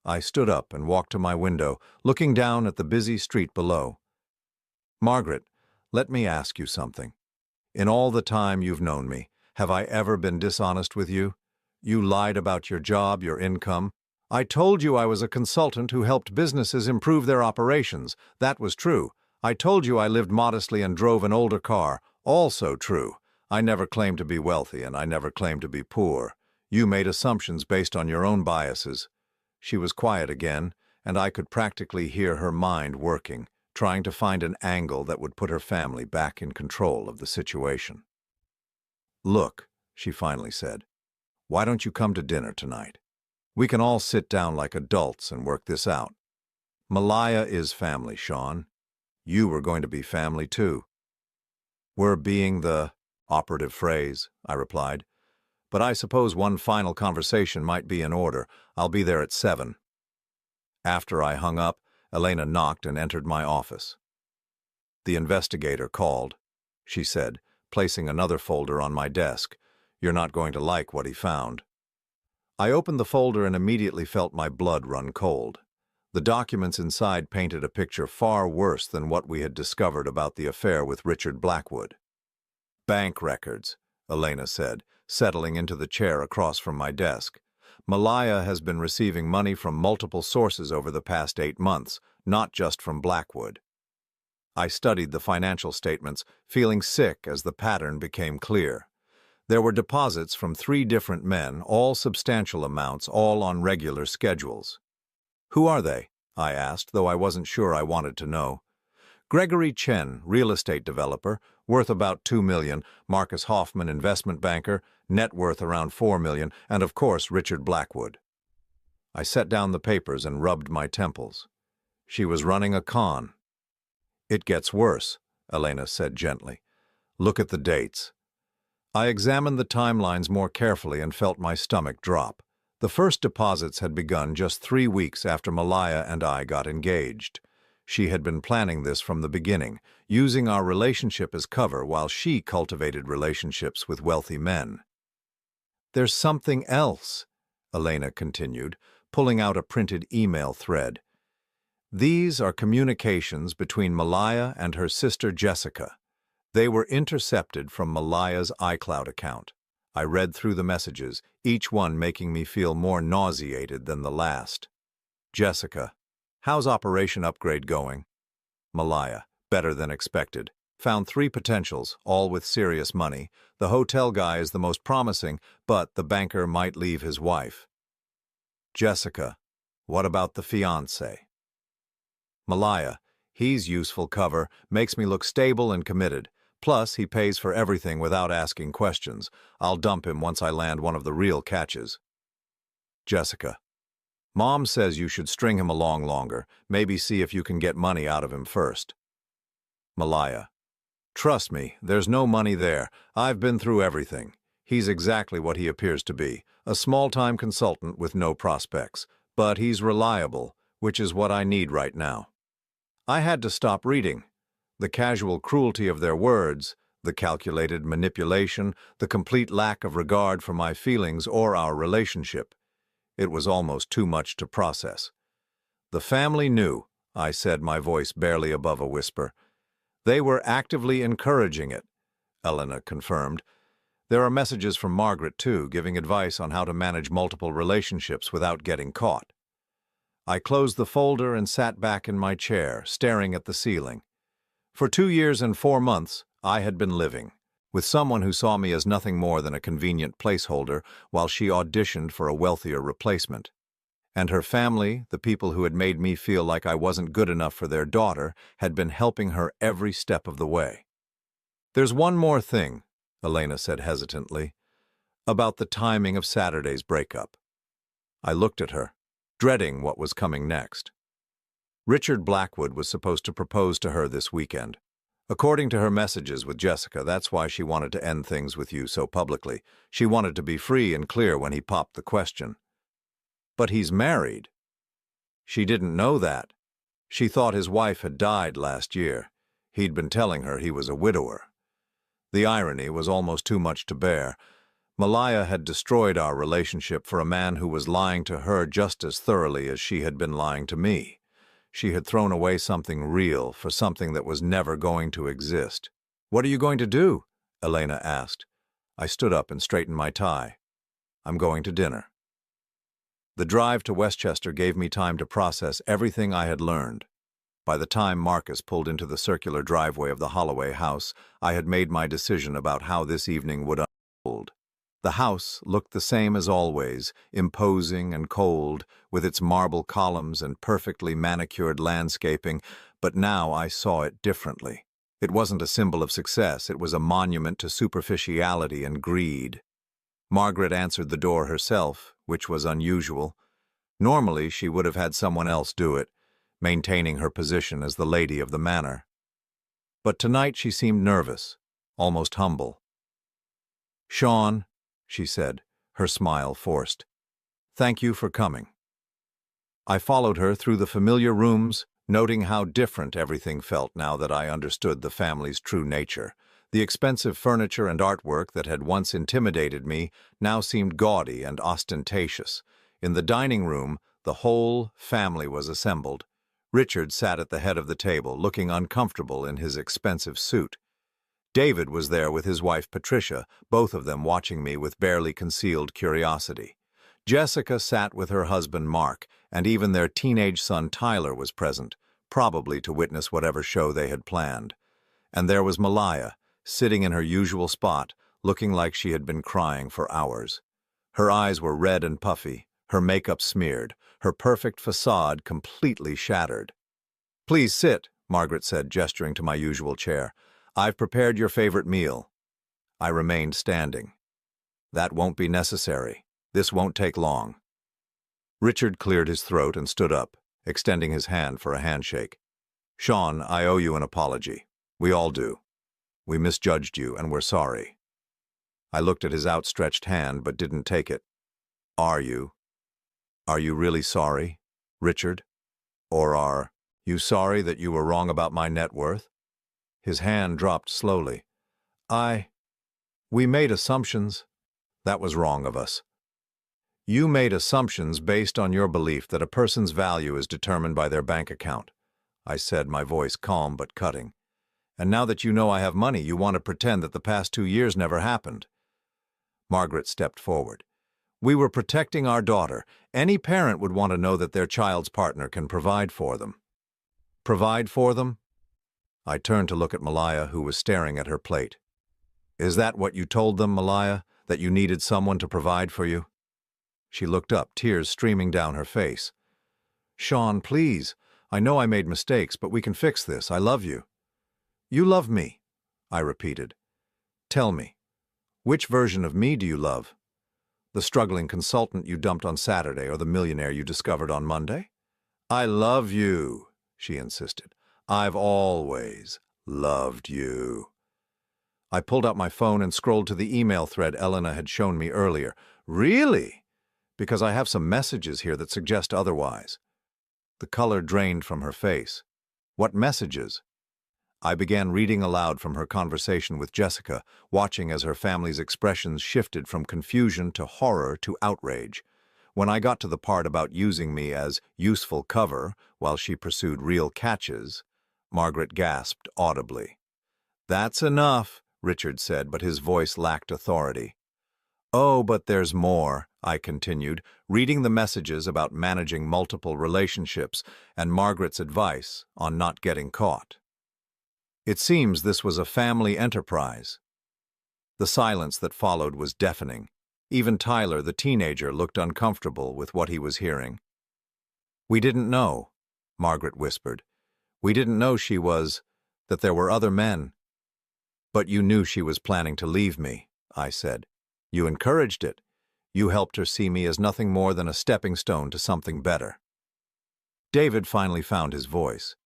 I stood up and walked to my window, looking down at the busy street below. "Margaret, let me ask you something. In all the time you've known me, have I ever been dishonest with you? You lied about your job, your income. I told you I was a consultant who helped businesses improve their operations. That was true. I told you I lived modestly and drove an older car. Also true. I never claimed to be wealthy, and I never claimed to be poor. You made assumptions based on your own biases." She was quiet again, and I could practically hear her mind working, trying to find an angle that would put her family back in control of the situation. "Look," she finally said, "why don't you come to dinner tonight? We can all sit down like adults and work this out. Malaya is family, Sean. You were going to be family too." "We're being the operative phrase," I replied. "But I suppose one final conversation might be in order. I'll be there at 7. After I hung up, Elena knocked and entered my office. "The investigator called," she said, placing another folder on my desk. "You're not going to like what he found." I opened the folder and immediately felt my blood run cold. The documents inside painted a picture far worse than what we had discovered about the affair with Richard Blackwood. "Bank records," Elena said, settling into the chair across from my desk. "Malaya has been receiving money from multiple sources over the past 8 months, not just from Blackwood." I studied the financial statements, feeling sick as the pattern became clear. There were deposits from 3 different men, all substantial amounts, all on regular schedules. "Who are they?" I asked, though I wasn't sure I wanted to know. "Gregory Chen, real estate developer, worth about $2 million, Marcus Hoffman, investment banker, net worth around $4 million, and of course Richard Blackwood." I set down the papers and rubbed my temples. She was running a con. "It gets worse," Elena said gently. "Look at the dates." I examined the timelines more carefully and felt my stomach drop. The first deposits had begun just 3 weeks after Malaya and I got engaged. She had been planning this from the beginning, using our relationship as cover while she cultivated relationships with wealthy men. "There's something else," Elena continued, pulling out a printed email thread. "These are communications between Malaya and her sister Jessica. They were intercepted from Malaya's iCloud account. I read through the messages, each one making me feel more nauseated than the last. Jessica: "How's Operation Upgrade going?" Malaya: "Better than expected. Found 3 potentials, all with serious money. The hotel guy is the most promising, but the banker might leave his wife." Jessica: "What about the fiancé?" Malaya: "He's useful cover, makes me look stable and committed. Plus, he pays for everything without asking questions. I'll dump him once I land one of the real catches." Jessica: "Mom says you should string him along longer, maybe see if you can get money out of him first." Malaya: "Trust me, there's no money there. I've been through everything. He's exactly what he appears to be, a small-time consultant with no prospects. But he's reliable, which is what I need right now." I had to stop reading. The casual cruelty of their words, the calculated manipulation, the complete lack of regard for my feelings or our relationship. It was almost too much to process. "The family knew," I said, my voice barely above a whisper. "They were actively encouraging it," Elena confirmed. "There are messages from Margaret, too, giving advice on how to manage multiple relationships without getting caught." I closed the folder and sat back in my chair, staring at the ceiling. For 2 years and 4 months, I had been living with someone who saw me as nothing more than a convenient placeholder while she auditioned for a wealthier replacement. And her family, the people who had made me feel like I wasn't good enough for their daughter, had been helping her every step of the way. "There's one more thing," Elena said hesitantly, "about the timing of Saturday's breakup." I looked at her, dreading what was coming next. Richard Blackwood was supposed to propose to her this weekend. According to her messages with Jessica, that's why she wanted to end things with you so publicly. She wanted to be free and clear when he popped the question. "But he's married." She didn't know that. She thought his wife had died last year. He'd been telling her he was a widower. The irony was almost too much to bear. Malaya had destroyed our relationship for a man who was lying to her just as thoroughly as she had been lying to me. She had thrown away something real for something that was never going to exist. "What are you going to do?" Elena asked. I stood up and straightened my tie. "I'm going to dinner." The drive to Westchester gave me time to process everything I had learned. By the time Marcus pulled into the circular driveway of the Holloway house, I had made my decision about how this evening would unfold. The house looked the same as always, imposing and cold, with its marble columns and perfectly manicured landscaping, but now I saw it differently. It wasn't a symbol of success, it was a monument to superficiality and greed. Margaret answered the door herself, which was unusual. Normally, she would have had someone else do it, maintaining her position as the lady of the manor. But tonight she seemed nervous, almost humble. "Sean," she said, her smile forced, "thank you for coming." I followed her through the familiar rooms, noting how different everything felt now that I understood the family's true nature. The expensive furniture and artwork that had once intimidated me now seemed gaudy and ostentatious. In the dining room, the whole family was assembled. Richard sat at the head of the table, looking uncomfortable in his expensive suit. David was there with his wife Patricia, both of them watching me with barely concealed curiosity. Jessica sat with her husband Mark, and even their teenage son Tyler was present, probably to witness whatever show they had planned. And there was Malaya, sitting in her usual spot, looking like she had been crying for hours. Her eyes were red and puffy, her makeup smeared, her perfect facade completely shattered. "Please sit," Margaret said, gesturing to my usual chair. "I've prepared your favorite meal." I remained standing. "That won't be necessary. This won't take long." Richard cleared his throat and stood up, extending his hand for a handshake. "Sean, I owe you an apology. We all do. We misjudged you, and we're sorry." I looked at his outstretched hand, but didn't take it. Are you really sorry, Richard? Or are you sorry that you were wrong about my net worth?" His hand dropped slowly. We made assumptions. That was wrong of us." "You made assumptions based on your belief that a person's value is determined by their bank account," I said, my voice calm but cutting. "And now that you know I have money, you want to pretend that the past 2 years never happened." Margaret stepped forward. "We were protecting our daughter. Any parent would want to know that their child's partner can provide for them." "Provide for them?" I turned to look at Malaya, who was staring at her plate. "Is that what you told them, Malaya, that you needed someone to provide for you?" She looked up, tears streaming down her face. "Sean, please. I know I made mistakes, but we can fix this. I love you." "You love me," I repeated. "Tell me, which version of me do you love? The struggling consultant you dumped on Saturday or the millionaire you discovered on Monday?" "I love you," she insisted. "I've always loved you." I pulled out my phone and scrolled to the email thread Elena had shown me earlier. "Really?" "Because I have some messages here that suggest otherwise." The color drained from her face. "What messages?" I began reading aloud from her conversation with Jessica, watching as her family's expressions shifted from confusion to horror to outrage. When I got to the part about using me as useful cover while she pursued real catches, Margaret gasped audibly. "That's enough," Richard said, but his voice lacked authority. "Oh, but there's more," I continued, reading the messages about managing multiple relationships and Margaret's advice on not getting caught. It seems this was a family enterprise. The silence that followed was deafening. Even Tyler, the teenager, looked uncomfortable with what he was hearing. "We didn't know," Margaret whispered. "We didn't know that there were other men." "But you knew she was planning to leave me," I said. "You encouraged it. You helped her see me as nothing more than a stepping stone to something better." David finally found his voice.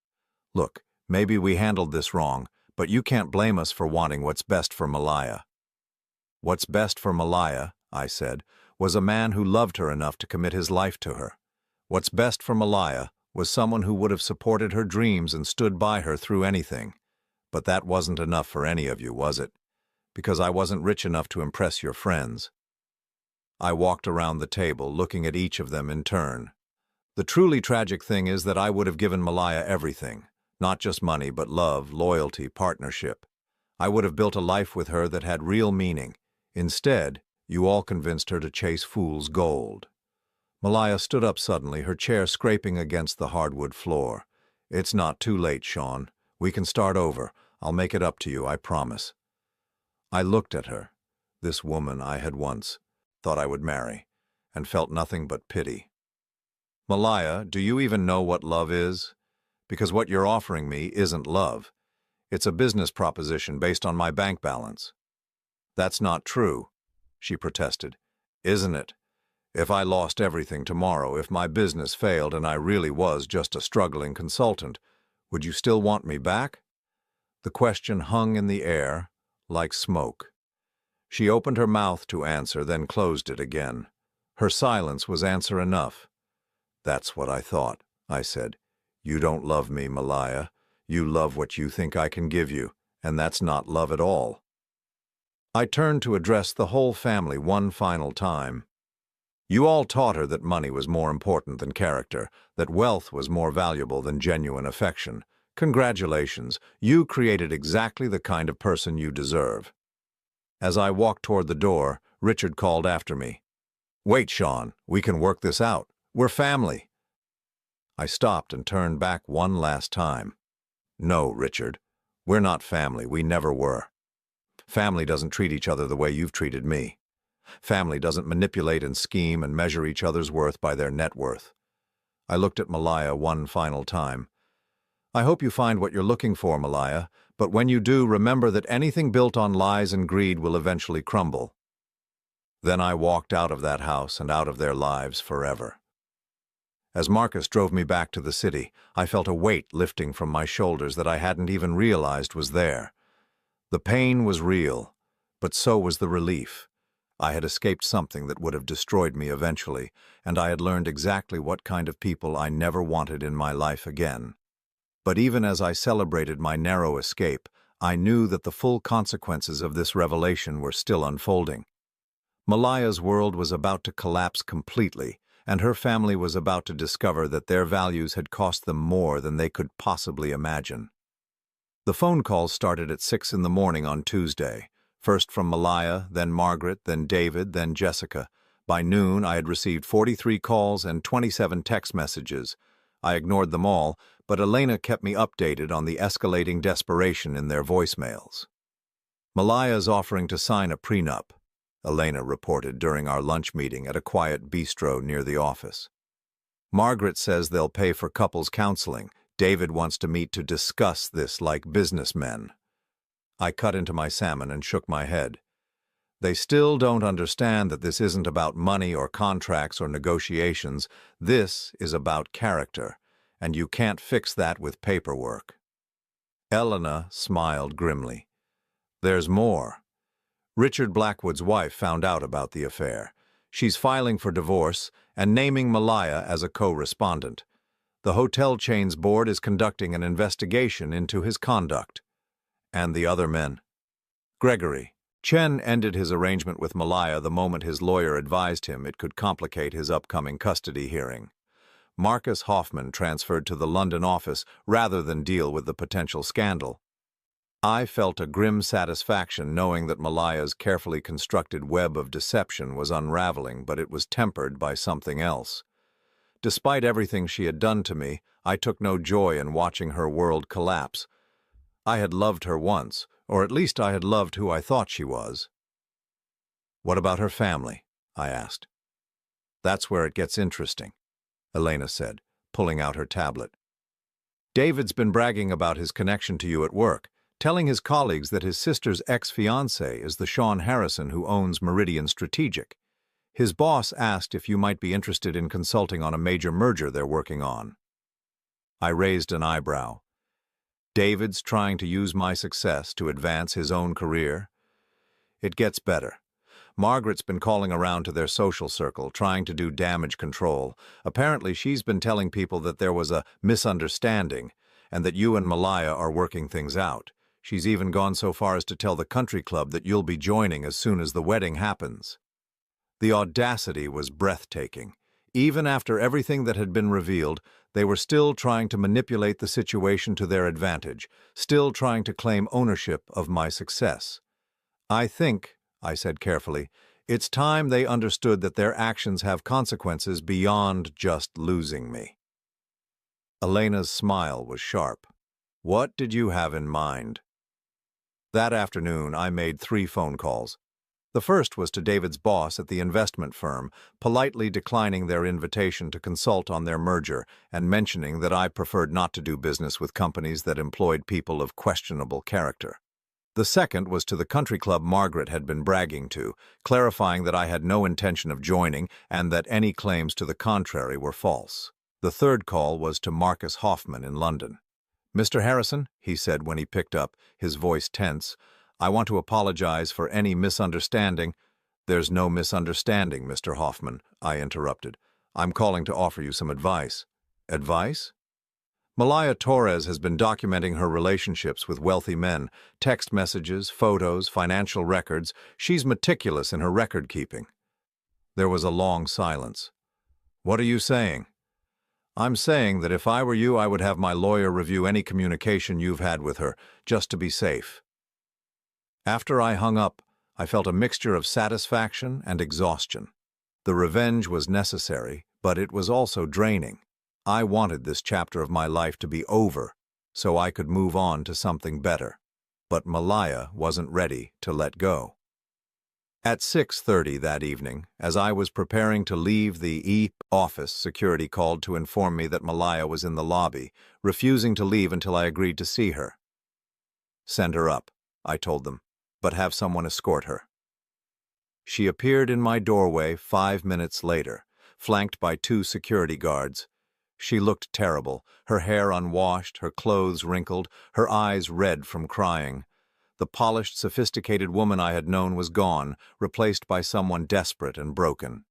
"Look, maybe we handled this wrong, but you can't blame us for wanting what's best for Malaya." "What's best for Malaya," I said, "was a man who loved her enough to commit his life to her. What's best for Malaya was someone who would have supported her dreams and stood by her through anything. But that wasn't enough for any of you, was it? Because I wasn't rich enough to impress your friends." I walked around the table, looking at each of them in turn. "The truly tragic thing is that I would have given Malaya everything. Not just money, but love, loyalty, partnership. I would have built a life with her that had real meaning. Instead, you all convinced her to chase fool's gold." Malaya stood up suddenly, her chair scraping against the hardwood floor. "It's not too late, Sean. We can start over. I'll make it up to you, I promise." I looked at her, this woman I had once thought I would marry, and felt nothing but pity. "Malaya, do you even know what love is? Because what you're offering me isn't love. It's a business proposition based on my bank balance." "That's not true," she protested. "Isn't it? If I lost everything tomorrow, if my business failed and I really was just a struggling consultant, would you still want me back?" The question hung in the air, like smoke. She opened her mouth to answer, then closed it again. Her silence was answer enough. "That's what I thought," I said. "You don't love me, Malaya. You love what you think I can give you, and that's not love at all." I turned to address the whole family one final time. "You all taught her that money was more important than character, that wealth was more valuable than genuine affection. Congratulations, you created exactly the kind of person you deserve." As I walked toward the door, Richard called after me. "Wait, Sean, we can work this out. We're family." I stopped and turned back one last time. No, Richard. We're not family. We never were. Family doesn't treat each other the way you've treated me. Family doesn't manipulate and scheme and measure each other's worth by their net worth. I looked at Malaya one final time. I hope you find what you're looking for, Malaya, but when you do, remember that anything built on lies and greed will eventually crumble. Then I walked out of that house and out of their lives forever. As Marcus drove me back to the city, I felt a weight lifting from my shoulders that I hadn't even realized was there. The pain was real, but so was the relief. I had escaped something that would have destroyed me eventually, and I had learned exactly what kind of people I never wanted in my life again. But even as I celebrated my narrow escape, I knew that the full consequences of this revelation were still unfolding. Malaya's world was about to collapse completely, and her family was about to discover that their values had cost them more than they could possibly imagine. The phone calls started at 6 in the morning on Tuesday, first from Malaya, then Margaret, then David, then Jessica. By noon, I had received 43 calls and 27 text messages. I ignored them all, but Elena kept me updated on the escalating desperation in their voicemails. Malaya's offering to sign a prenup, Elena reported during our lunch meeting at a quiet bistro near the office. Margaret says they'll pay for couples counseling. David wants to meet to discuss this like businessmen. I cut into my salmon and shook my head. They still don't understand that this isn't about money or contracts or negotiations. This is about character, and you can't fix that with paperwork. Elena smiled grimly. There's more. Richard Blackwood's wife found out about the affair. She's filing for divorce and naming Malaya as a co-respondent. The hotel chain's board is conducting an investigation into his conduct. And the other men. Gregory. Chen ended his arrangement with Malaya the moment his lawyer advised him it could complicate his upcoming custody hearing. Marcus Hoffman transferred to the London office rather than deal with the potential scandal. I felt a grim satisfaction knowing that Malaya's carefully constructed web of deception was unraveling, but it was tempered by something else. Despite everything she had done to me, I took no joy in watching her world collapse. I had loved her once, or at least I had loved who I thought she was. What about her family? I asked. That's where it gets interesting, Elena said, pulling out her tablet. David's been bragging about his connection to you at work, telling his colleagues that his sister's ex-fiancé is the Sean Harrison who owns Meridian Strategic. His boss asked if you might be interested in consulting on a major merger they're working on. I raised an eyebrow. David's trying to use my success to advance his own career. It gets better. Margaret's been calling around to their social circle, trying to do damage control. Apparently she's been telling people that there was a misunderstanding and that you and Malaya are working things out. She's even gone so far as to tell the country club that you'll be joining as soon as the wedding happens. The audacity was breathtaking. Even after everything that had been revealed, they were still trying to manipulate the situation to their advantage, still trying to claim ownership of my success. I think, I said carefully, it's time they understood that their actions have consequences beyond just losing me. Elena's smile was sharp. What did you have in mind? That afternoon, I made 3 phone calls. The first was to David's boss at the investment firm, politely declining their invitation to consult on their merger and mentioning that I preferred not to do business with companies that employed people of questionable character. The second was to the country club Margaret had been bragging to, clarifying that I had no intention of joining and that any claims to the contrary were false. The third call was to Marcus Hoffman in London. Mr. Harrison, he said when he picked up, his voice tense, I want to apologize for any misunderstanding. There's no misunderstanding, Mr. Hoffman, I interrupted. I'm calling to offer you some advice. Advice? Malaya Torres has been documenting her relationships with wealthy men, text messages, photos, financial records. She's meticulous in her record-keeping. There was a long silence. What are you saying? I'm saying that if I were you, I would have my lawyer review any communication you've had with her, just to be safe. After I hung up, I felt a mixture of satisfaction and exhaustion. The revenge was necessary, but it was also draining. I wanted this chapter of my life to be over so I could move on to something better. But Malaya wasn't ready to let go. At 6:30 that evening, as I was preparing to leave the office, security called to inform me that Malaya was in the lobby, refusing to leave until I agreed to see her. "Send her up," I told them, "but have someone escort her." She appeared in my doorway 5 minutes later, flanked by 2 security guards. She looked terrible, her hair unwashed, her clothes wrinkled, her eyes red from crying. The polished, sophisticated woman I had known was gone, replaced by someone desperate and broken.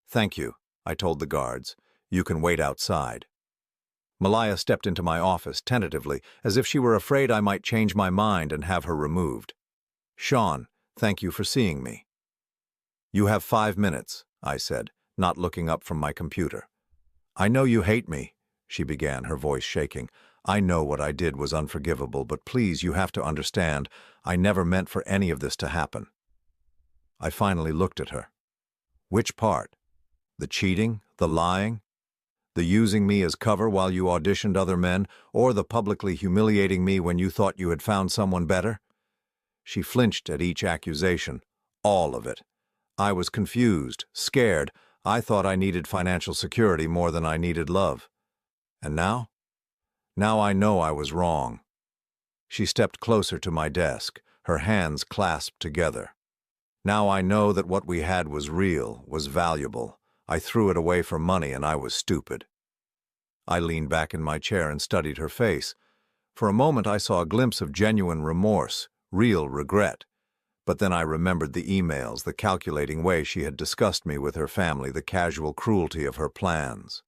"Thank you," I told the guards. "You can wait outside." Malaya stepped into my office tentatively, as if she were afraid I might change my mind and have her removed. "Sean, thank you for seeing me." "You have 5 minutes," I said, not looking up from my computer. "I know you hate me," she began, her voice shaking. "I know what I did was unforgivable, but please, you have to understand, I never meant for any of this to happen." I finally looked at her. "Which part? The cheating, the lying, the using me as cover while you auditioned other men, or the publicly humiliating me when you thought you had found someone better?" She flinched at each accusation. "All of it. I was confused, scared. I thought I needed financial security more than I needed love. And now? Now I know I was wrong." She stepped closer to my desk, her hands clasped together. "Now I know that what we had was real, was valuable. I threw it away for money and I was stupid." I leaned back in my chair and studied her face. For a moment I saw a glimpse of genuine remorse, real regret. But then I remembered the emails, the calculating way she had discussed me with her family, the casual cruelty of her plans.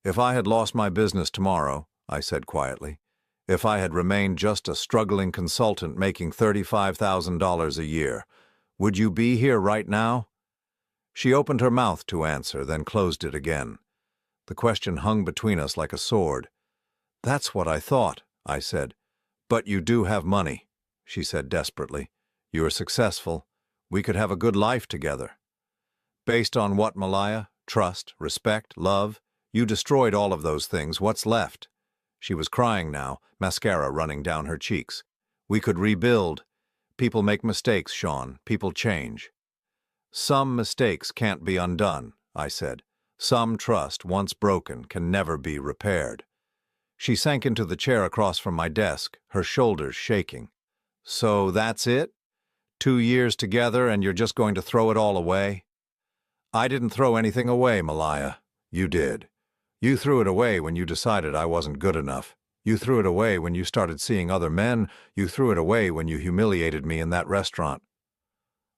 "If I had lost my business tomorrow," I said quietly, "if I had remained just a struggling consultant making $35,000 a year, would you be here right now?" She opened her mouth to answer, then closed it again. The question hung between us like a sword. "That's what I thought," I said. "But you do have money," she said desperately. "You are successful. We could have a good life together." "Based on what, Malaya? Trust, respect, love? You destroyed all of those things. What's left?" She was crying now, mascara running down her cheeks. "We could rebuild. People make mistakes, Sean. People change." "Some mistakes can't be undone," I said. "Some trust, once broken, can never be repaired." She sank into the chair across from my desk, her shoulders shaking. "So that's it? 2 years together and you're just going to throw it all away?" "I didn't throw anything away, Malaya. You did. You threw it away when you decided I wasn't good enough. You threw it away when you started seeing other men. You threw it away when you humiliated me in that restaurant."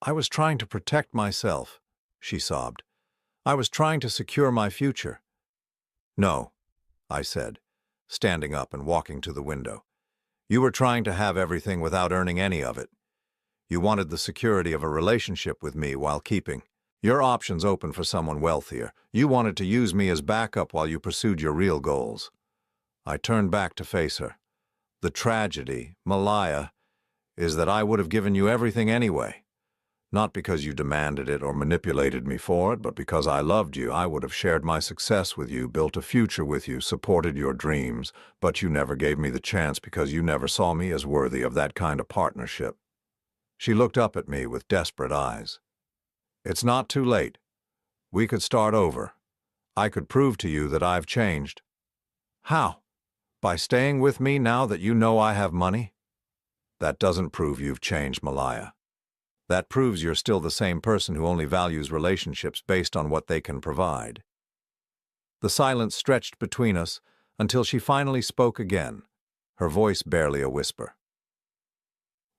"I was trying to protect myself," she sobbed. "I was trying to secure my future." "No," I said, standing up and walking to the window. "You were trying to have everything without earning any of it. You wanted the security of a relationship with me while keeping your options open for someone wealthier. You wanted to use me as backup while you pursued your real goals." I turned back to face her. "The tragedy, Malaya, is that I would have given you everything anyway. Not because you demanded it or manipulated me for it, but because I loved you. I would have shared my success with you, built a future with you, supported your dreams, but you never gave me the chance because you never saw me as worthy of that kind of partnership." She looked up at me with desperate eyes. "It's not too late. We could start over. I could prove to you that I've changed." "How? By staying with me now that you know I have money?" "That doesn't prove you've changed, Malaya. That proves you're still the same person who only values relationships based on what they can provide." The silence stretched between us until she finally spoke again, her voice barely a whisper.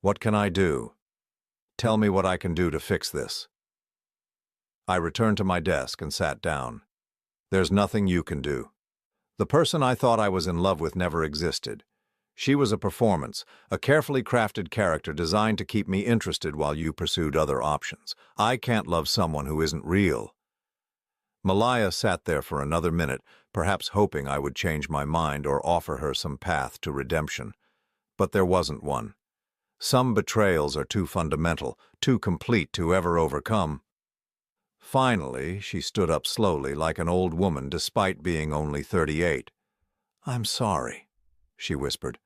"What can I do? Tell me what I can do to fix this." I returned to my desk and sat down. "There's nothing you can do. The person I thought I was in love with never existed. She was a performance, a carefully crafted character designed to keep me interested while you pursued other options. I can't love someone who isn't real." Malaya sat there for another minute, perhaps hoping I would change my mind or offer her some path to redemption. But there wasn't one. Some betrayals are too fundamental, too complete to ever overcome. Finally, she stood up slowly like an old woman despite being only 38. "I'm sorry," she whispered.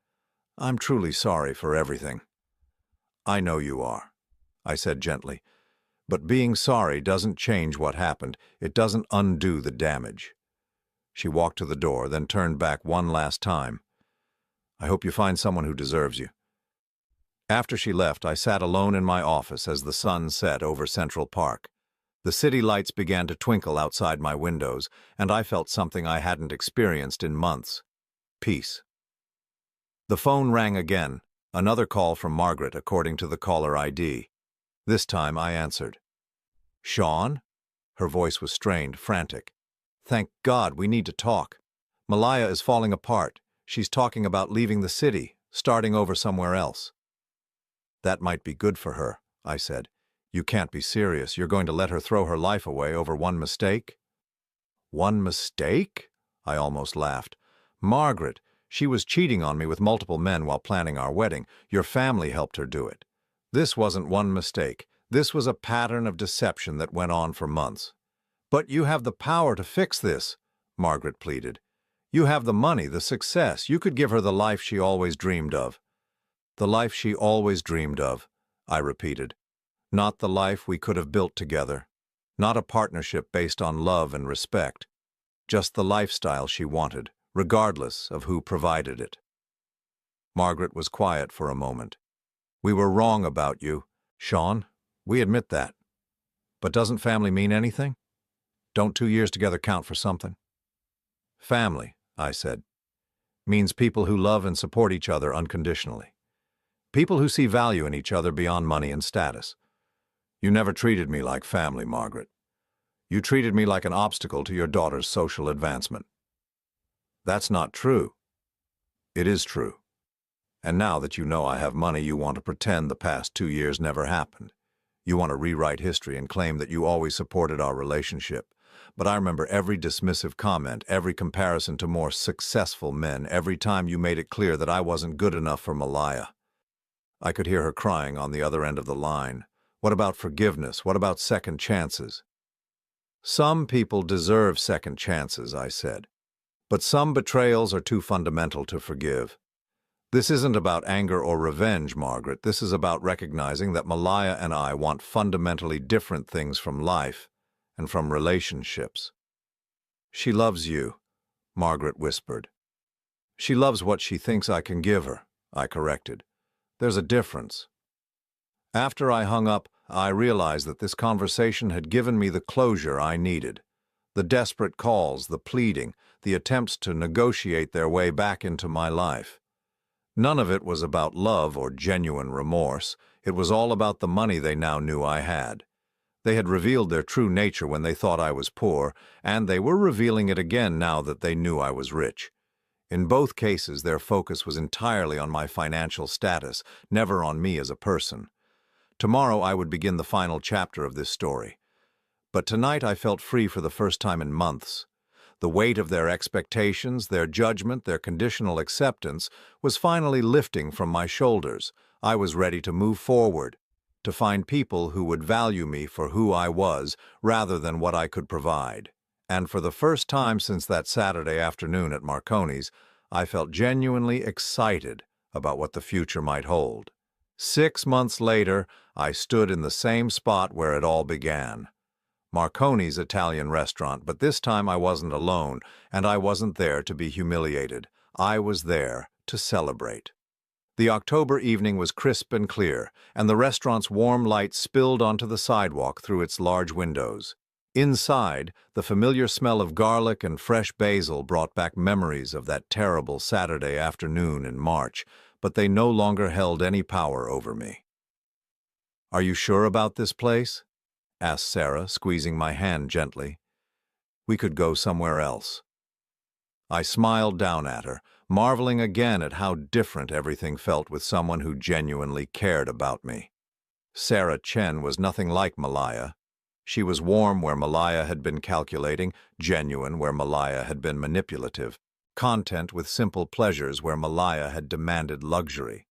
"I'm truly sorry for everything." "I know you are," I said gently. "But being sorry doesn't change what happened. It doesn't undo the damage." She walked to the door, then turned back one last time. "I hope you find someone who deserves you." After she left, I sat alone in my office as the sun set over Central Park. The city lights began to twinkle outside my windows, and I felt something I hadn't experienced in months: peace. The phone rang again, another call from Margaret according to the caller ID. This time I answered. "Sean?" Her voice was strained, frantic. "Thank God, we need to talk. Malaya is falling apart. She's talking about leaving the city, starting over somewhere else." "That might be good for her," I said. "You can't be serious. You're going to let her throw her life away over one mistake?" "One mistake?" I almost laughed. "Margaret, she was cheating on me with multiple men while planning our wedding. Your family helped her do it. This wasn't one mistake. This was a pattern of deception that went on for months." "But you have the power to fix this," Margaret pleaded. "You have the money, the success. You could give her the life she always dreamed of." "The life she always dreamed of," I repeated. "Not the life we could have built together. Not a partnership based on love and respect. Just the lifestyle she wanted, regardless of who provided it." Margaret was quiet for a moment. "We were wrong about you, Sean. We admit that. But doesn't family mean anything? Don't 2 years together count for something?" "Family," I said, "means people who love and support each other unconditionally. People who see value in each other beyond money and status. You never treated me like family, Margaret. You treated me like an obstacle to your daughter's social advancement." "That's not true." "It is true. And now that you know I have money, you want to pretend the past 2 years never happened. You want to rewrite history and claim that you always supported our relationship. But I remember every dismissive comment, every comparison to more successful men, every time you made it clear that I wasn't good enough for Malaya." I could hear her crying on the other end of the line. "What about forgiveness? What about second chances?" "Some people deserve second chances," I said. "But some betrayals are too fundamental to forgive. This isn't about anger or revenge, Margaret. This is about recognizing that Malaya and I want fundamentally different things from life and from relationships." "She loves you," Margaret whispered. "She loves what she thinks I can give her," I corrected. "There's a difference." After I hung up, I realized that this conversation had given me the closure I needed. The desperate calls, the pleading, the attempts to negotiate their way back into my life. None of it was about love or genuine remorse. It was all about the money they now knew I had. They had revealed their true nature when they thought I was poor, and they were revealing it again now that they knew I was rich. In both cases, their focus was entirely on my financial status, never on me as a person. Tomorrow I would begin the final chapter of this story. But tonight I felt free for the first time in months. The weight of their expectations, their judgment, their conditional acceptance was finally lifting from my shoulders. I was ready to move forward, to find people who would value me for who I was rather than what I could provide. And for the first time since that Saturday afternoon at Marconi's, I felt genuinely excited about what the future might hold. 6 months later, I stood in the same spot where it all began. Marconi's Italian restaurant, but this time I wasn't alone, and I wasn't there to be humiliated. I was there to celebrate. The October evening was crisp and clear, and the restaurant's warm light spilled onto the sidewalk through its large windows. Inside, the familiar smell of garlic and fresh basil brought back memories of that terrible Saturday afternoon in March, but they no longer held any power over me. "Are you sure about this place?" asked Sarah, squeezing my hand gently. "We could go somewhere else." I smiled down at her, marveling again at how different everything felt with someone who genuinely cared about me. Sarah Chen was nothing like Malaya. She was warm where Malaya had been calculating, genuine where Malaya had been manipulative, content with simple pleasures where Malaya had demanded luxury.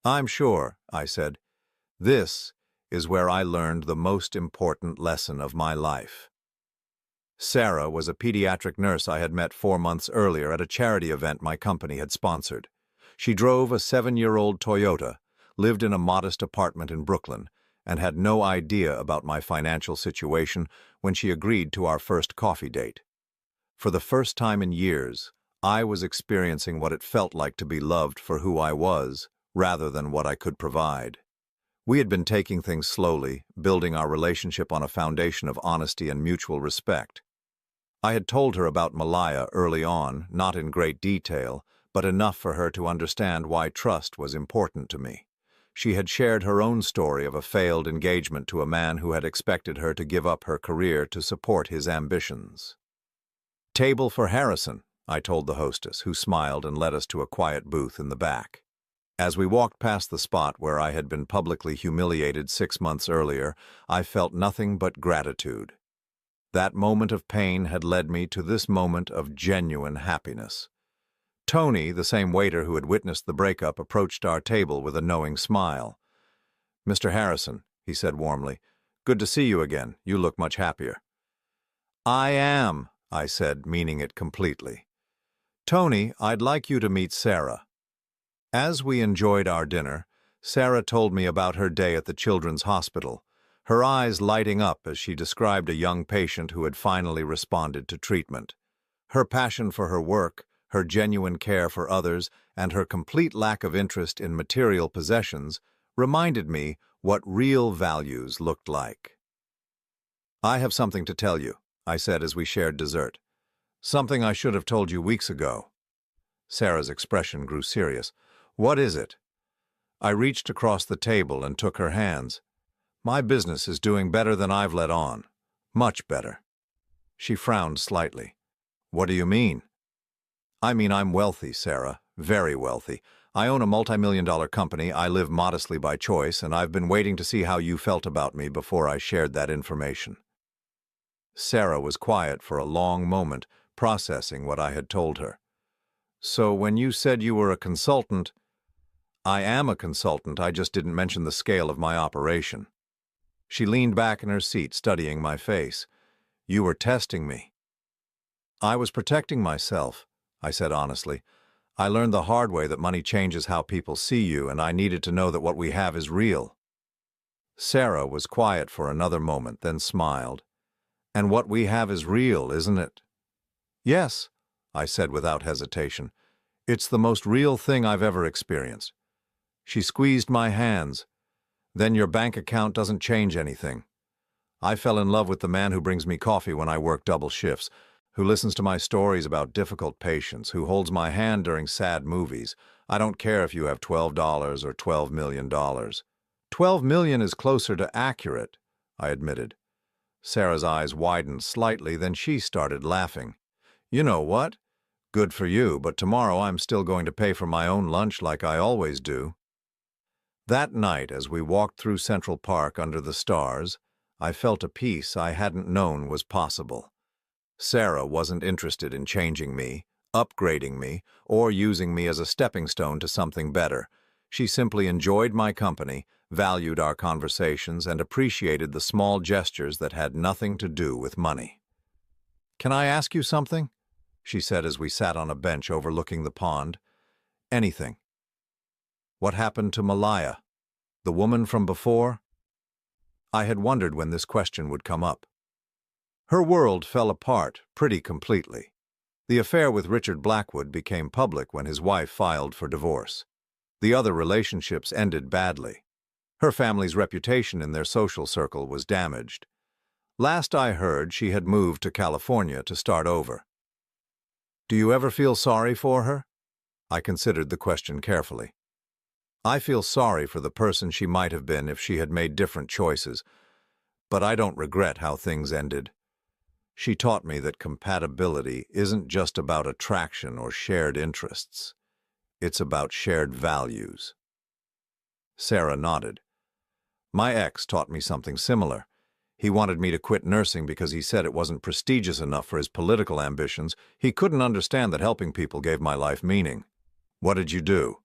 "I'm sure," I said. "This is where I learned the most important lesson of my life. Sarah was a pediatric nurse I had met 4 months earlier at a charity event my company had sponsored. She drove a 7-year-old Toyota, lived in a modest apartment in Brooklyn, and had no idea about my financial situation when she agreed to our first coffee date. For the first time in years, I was experiencing what it felt like to be loved for who I was, rather than what I could provide. We had been taking things slowly, building our relationship on a foundation of honesty and mutual respect. I had told her about Malaya early on, not in great detail, but enough for her to understand why trust was important to me. She had shared her own story of a failed engagement to a man who had expected her to give up her career to support his ambitions. "Table for Harrison," I told the hostess, who smiled and led us to a quiet booth in the back. As we walked past the spot where I had been publicly humiliated 6 months earlier, I felt nothing but gratitude. That moment of pain had led me to this moment of genuine happiness. Tony, the same waiter who had witnessed the breakup, approached our table with a knowing smile. "Mr. Harrison," he said warmly, "good to see you again. You look much happier." "I am," I said, meaning it completely. "Tony, I'd like you to meet Sarah." As we enjoyed our dinner, Sarah told me about her day at the Children's Hospital, her eyes lighting up as she described a young patient who had finally responded to treatment. Her passion for her work, her genuine care for others, and her complete lack of interest in material possessions reminded me what real values looked like. "I have something to tell you," I said as we shared dessert. "Something I should have told you weeks ago." Sarah's expression grew serious. "What is it?" I reached across the table and took her hands. "My business is doing better than I've let on. Much better." She frowned slightly. "What do you mean?" "I mean I'm wealthy, Sarah. Very wealthy. I own a multi-million-dollar company, I live modestly by choice, and I've been waiting to see how you felt about me before I shared that information." Sarah was quiet for a long moment, processing what I had told her. "So when you said you were a consultant—" "I am a consultant, I just didn't mention the scale of my operation." She leaned back in her seat, studying my face. "You were testing me." "I was protecting myself," I said honestly. "I learned the hard way that money changes how people see you, and I needed to know that what we have is real." Sarah was quiet for another moment, then smiled. "And what we have is real, isn't it?" "Yes," I said without hesitation. "It's the most real thing I've ever experienced." She squeezed my hands. "Then your bank account doesn't change anything. I fell in love with the man who brings me coffee when I work double shifts, who listens to my stories about difficult patients, who holds my hand during sad movies. I don't care if you have $12 or $12 million. $12 million is closer to accurate," I admitted. Sarah's eyes widened slightly, then she started laughing. "You know what? Good for you, but tomorrow I'm still going to pay for my own lunch like I always do." That night, as we walked through Central Park under the stars, I felt a peace I hadn't known was possible. Sarah wasn't interested in changing me, upgrading me, or using me as a stepping stone to something better. She simply enjoyed my company, valued our conversations, and appreciated the small gestures that had nothing to do with money. "Can I ask you something?" she said as we sat on a bench overlooking the pond. "Anything." "What happened to Malaya? The woman from before?" I had wondered when this question would come up. "Her world fell apart pretty completely. The affair with Richard Blackwood became public when his wife filed for divorce. The other relationships ended badly. Her family's reputation in their social circle was damaged. Last I heard, she had moved to California to start over." "Do you ever feel sorry for her?" I considered the question carefully. "I feel sorry for the person she might have been if she had made different choices, but I don't regret how things ended. She taught me that compatibility isn't just about attraction or shared interests. It's about shared values." Sarah nodded. "My ex taught me something similar. He wanted me to quit nursing because he said it wasn't prestigious enough for his political ambitions. He couldn't understand that helping people gave my life meaning." "What did you do?"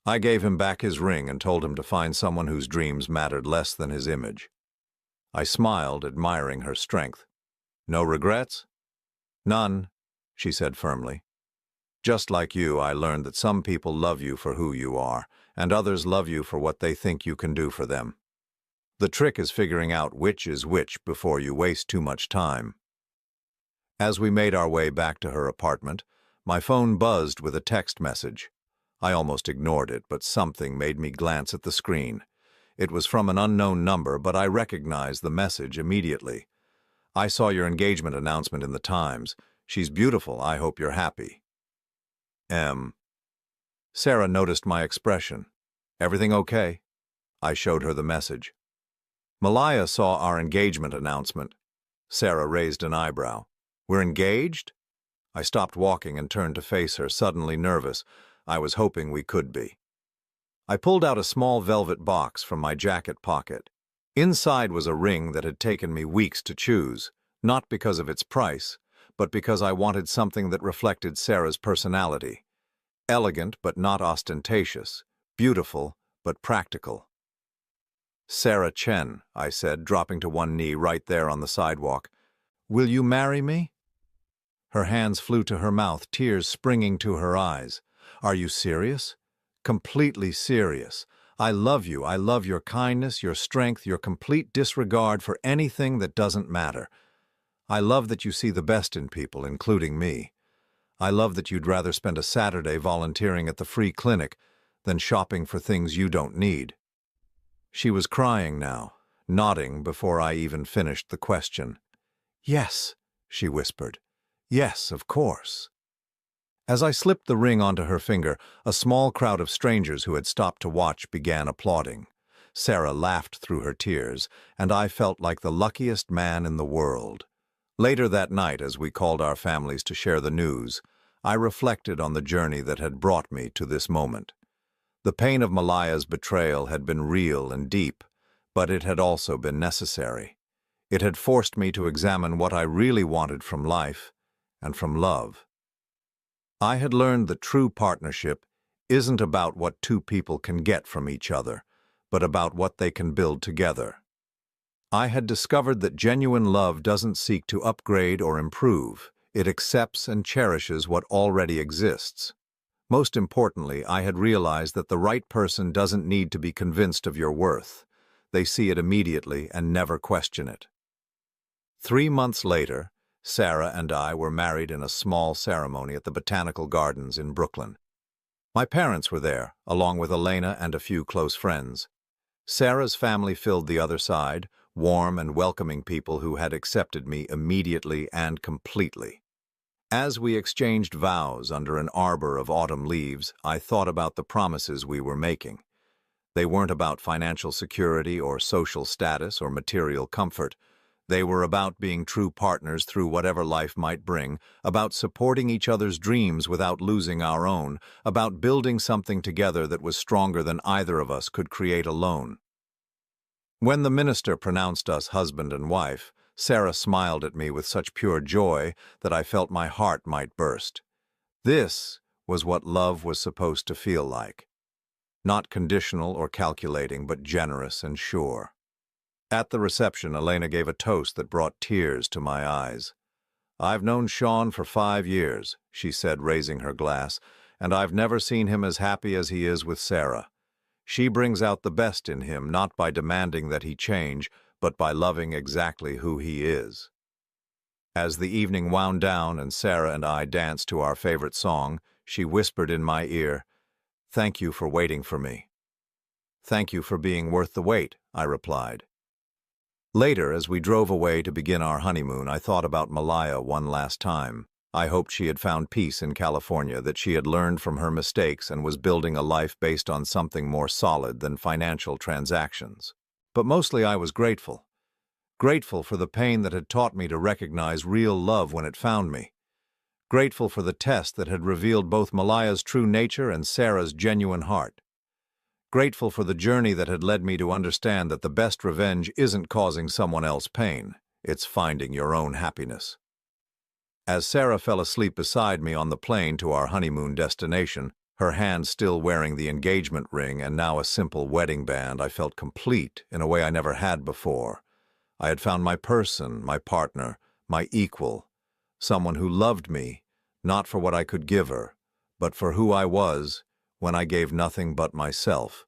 I gave him back his ring and told him to find someone whose dreams mattered less than his image. I smiled, admiring her strength. No regrets? None, she said firmly. Just like you, I learned that some people love you for who you are, and others love you for what they think you can do for them. The trick is figuring out which is which before you waste too much time. As we made our way back to her apartment, my phone buzzed with a text message. I almost ignored it, but something made me glance at the screen. It was from an unknown number, but I recognized the message immediately. I saw your engagement announcement in the Times. She's beautiful. I hope you're happy. Sarah noticed my expression. Everything okay? I showed her the message. Malaya saw our engagement announcement. Sarah raised an eyebrow. We're engaged? I stopped walking and turned to face her, suddenly nervous. I was hoping we could be. I pulled out a small velvet box from my jacket pocket. Inside was a ring that had taken me weeks to choose, not because of its price, but because I wanted something that reflected Sarah's personality. Elegant but not ostentatious, beautiful but practical. Sarah Chen, I said, dropping to one knee right there on the sidewalk. Will you marry me? Her hands flew to her mouth, tears springing to her eyes. Are you serious? Completely serious. I love you. I love your kindness, your strength, your complete disregard for anything that doesn't matter. I love that you see the best in people, including me. I love that you'd rather spend a Saturday volunteering at the free clinic than shopping for things you don't need. She was crying now, nodding before I even finished the question. Yes, she whispered. Yes, of course. As I slipped the ring onto her finger, a small crowd of strangers who had stopped to watch began applauding. Sarah laughed through her tears, and I felt like the luckiest man in the world. Later that night, as we called our families to share the news, I reflected on the journey that had brought me to this moment. The pain of Malaya's betrayal had been real and deep, but it had also been necessary. It had forced me to examine what I really wanted from life and from love. I had learned that true partnership isn't about what two people can get from each other, but about what they can build together. I had discovered that genuine love doesn't seek to upgrade or improve. It accepts and cherishes what already exists. Most importantly, I had realized that the right person doesn't need to be convinced of your worth. They see it immediately and never question it. 3 months later, Sarah and I were married in a small ceremony at the Botanical Gardens in Brooklyn. My parents were there, along with Elena and a few close friends. Sarah's family filled the other side, warm and welcoming people who had accepted me immediately and completely. As we exchanged vows under an arbor of autumn leaves, I thought about the promises we were making. They weren't about financial security or social status or material comfort. They were about being true partners through whatever life might bring, about supporting each other's dreams without losing our own, about building something together that was stronger than either of us could create alone. When the minister pronounced us husband and wife, Sarah smiled at me with such pure joy that I felt my heart might burst. This was what love was supposed to feel like. Not conditional or calculating, but generous and sure. At the reception, Elena gave a toast that brought tears to my eyes. I've known Sean for 5 years, she said, raising her glass, and I've never seen him as happy as he is with Sarah. She brings out the best in him, not by demanding that he change, but by loving exactly who he is. As the evening wound down and Sarah and I danced to our favorite song, she whispered in my ear, "Thank you for waiting for me." "Thank you for being worth the wait," I replied. Later, as we drove away to begin our honeymoon, I thought about Malaya one last time. I hoped she had found peace in California, that she had learned from her mistakes and was building a life based on something more solid than financial transactions. But mostly I was grateful. Grateful for the pain that had taught me to recognize real love when it found me. Grateful for the test that had revealed both Malaya's true nature and Sarah's genuine heart. Grateful for the journey that had led me to understand that the best revenge isn't causing someone else pain, it's finding your own happiness. As Sarah fell asleep beside me on the plane to our honeymoon destination, Her hand still wearing the engagement ring and now a simple wedding band, I felt complete in a way I never had before. I had found my person, my partner, my equal, someone who loved me, not for what I could give her, but for who I was when I gave nothing but myself.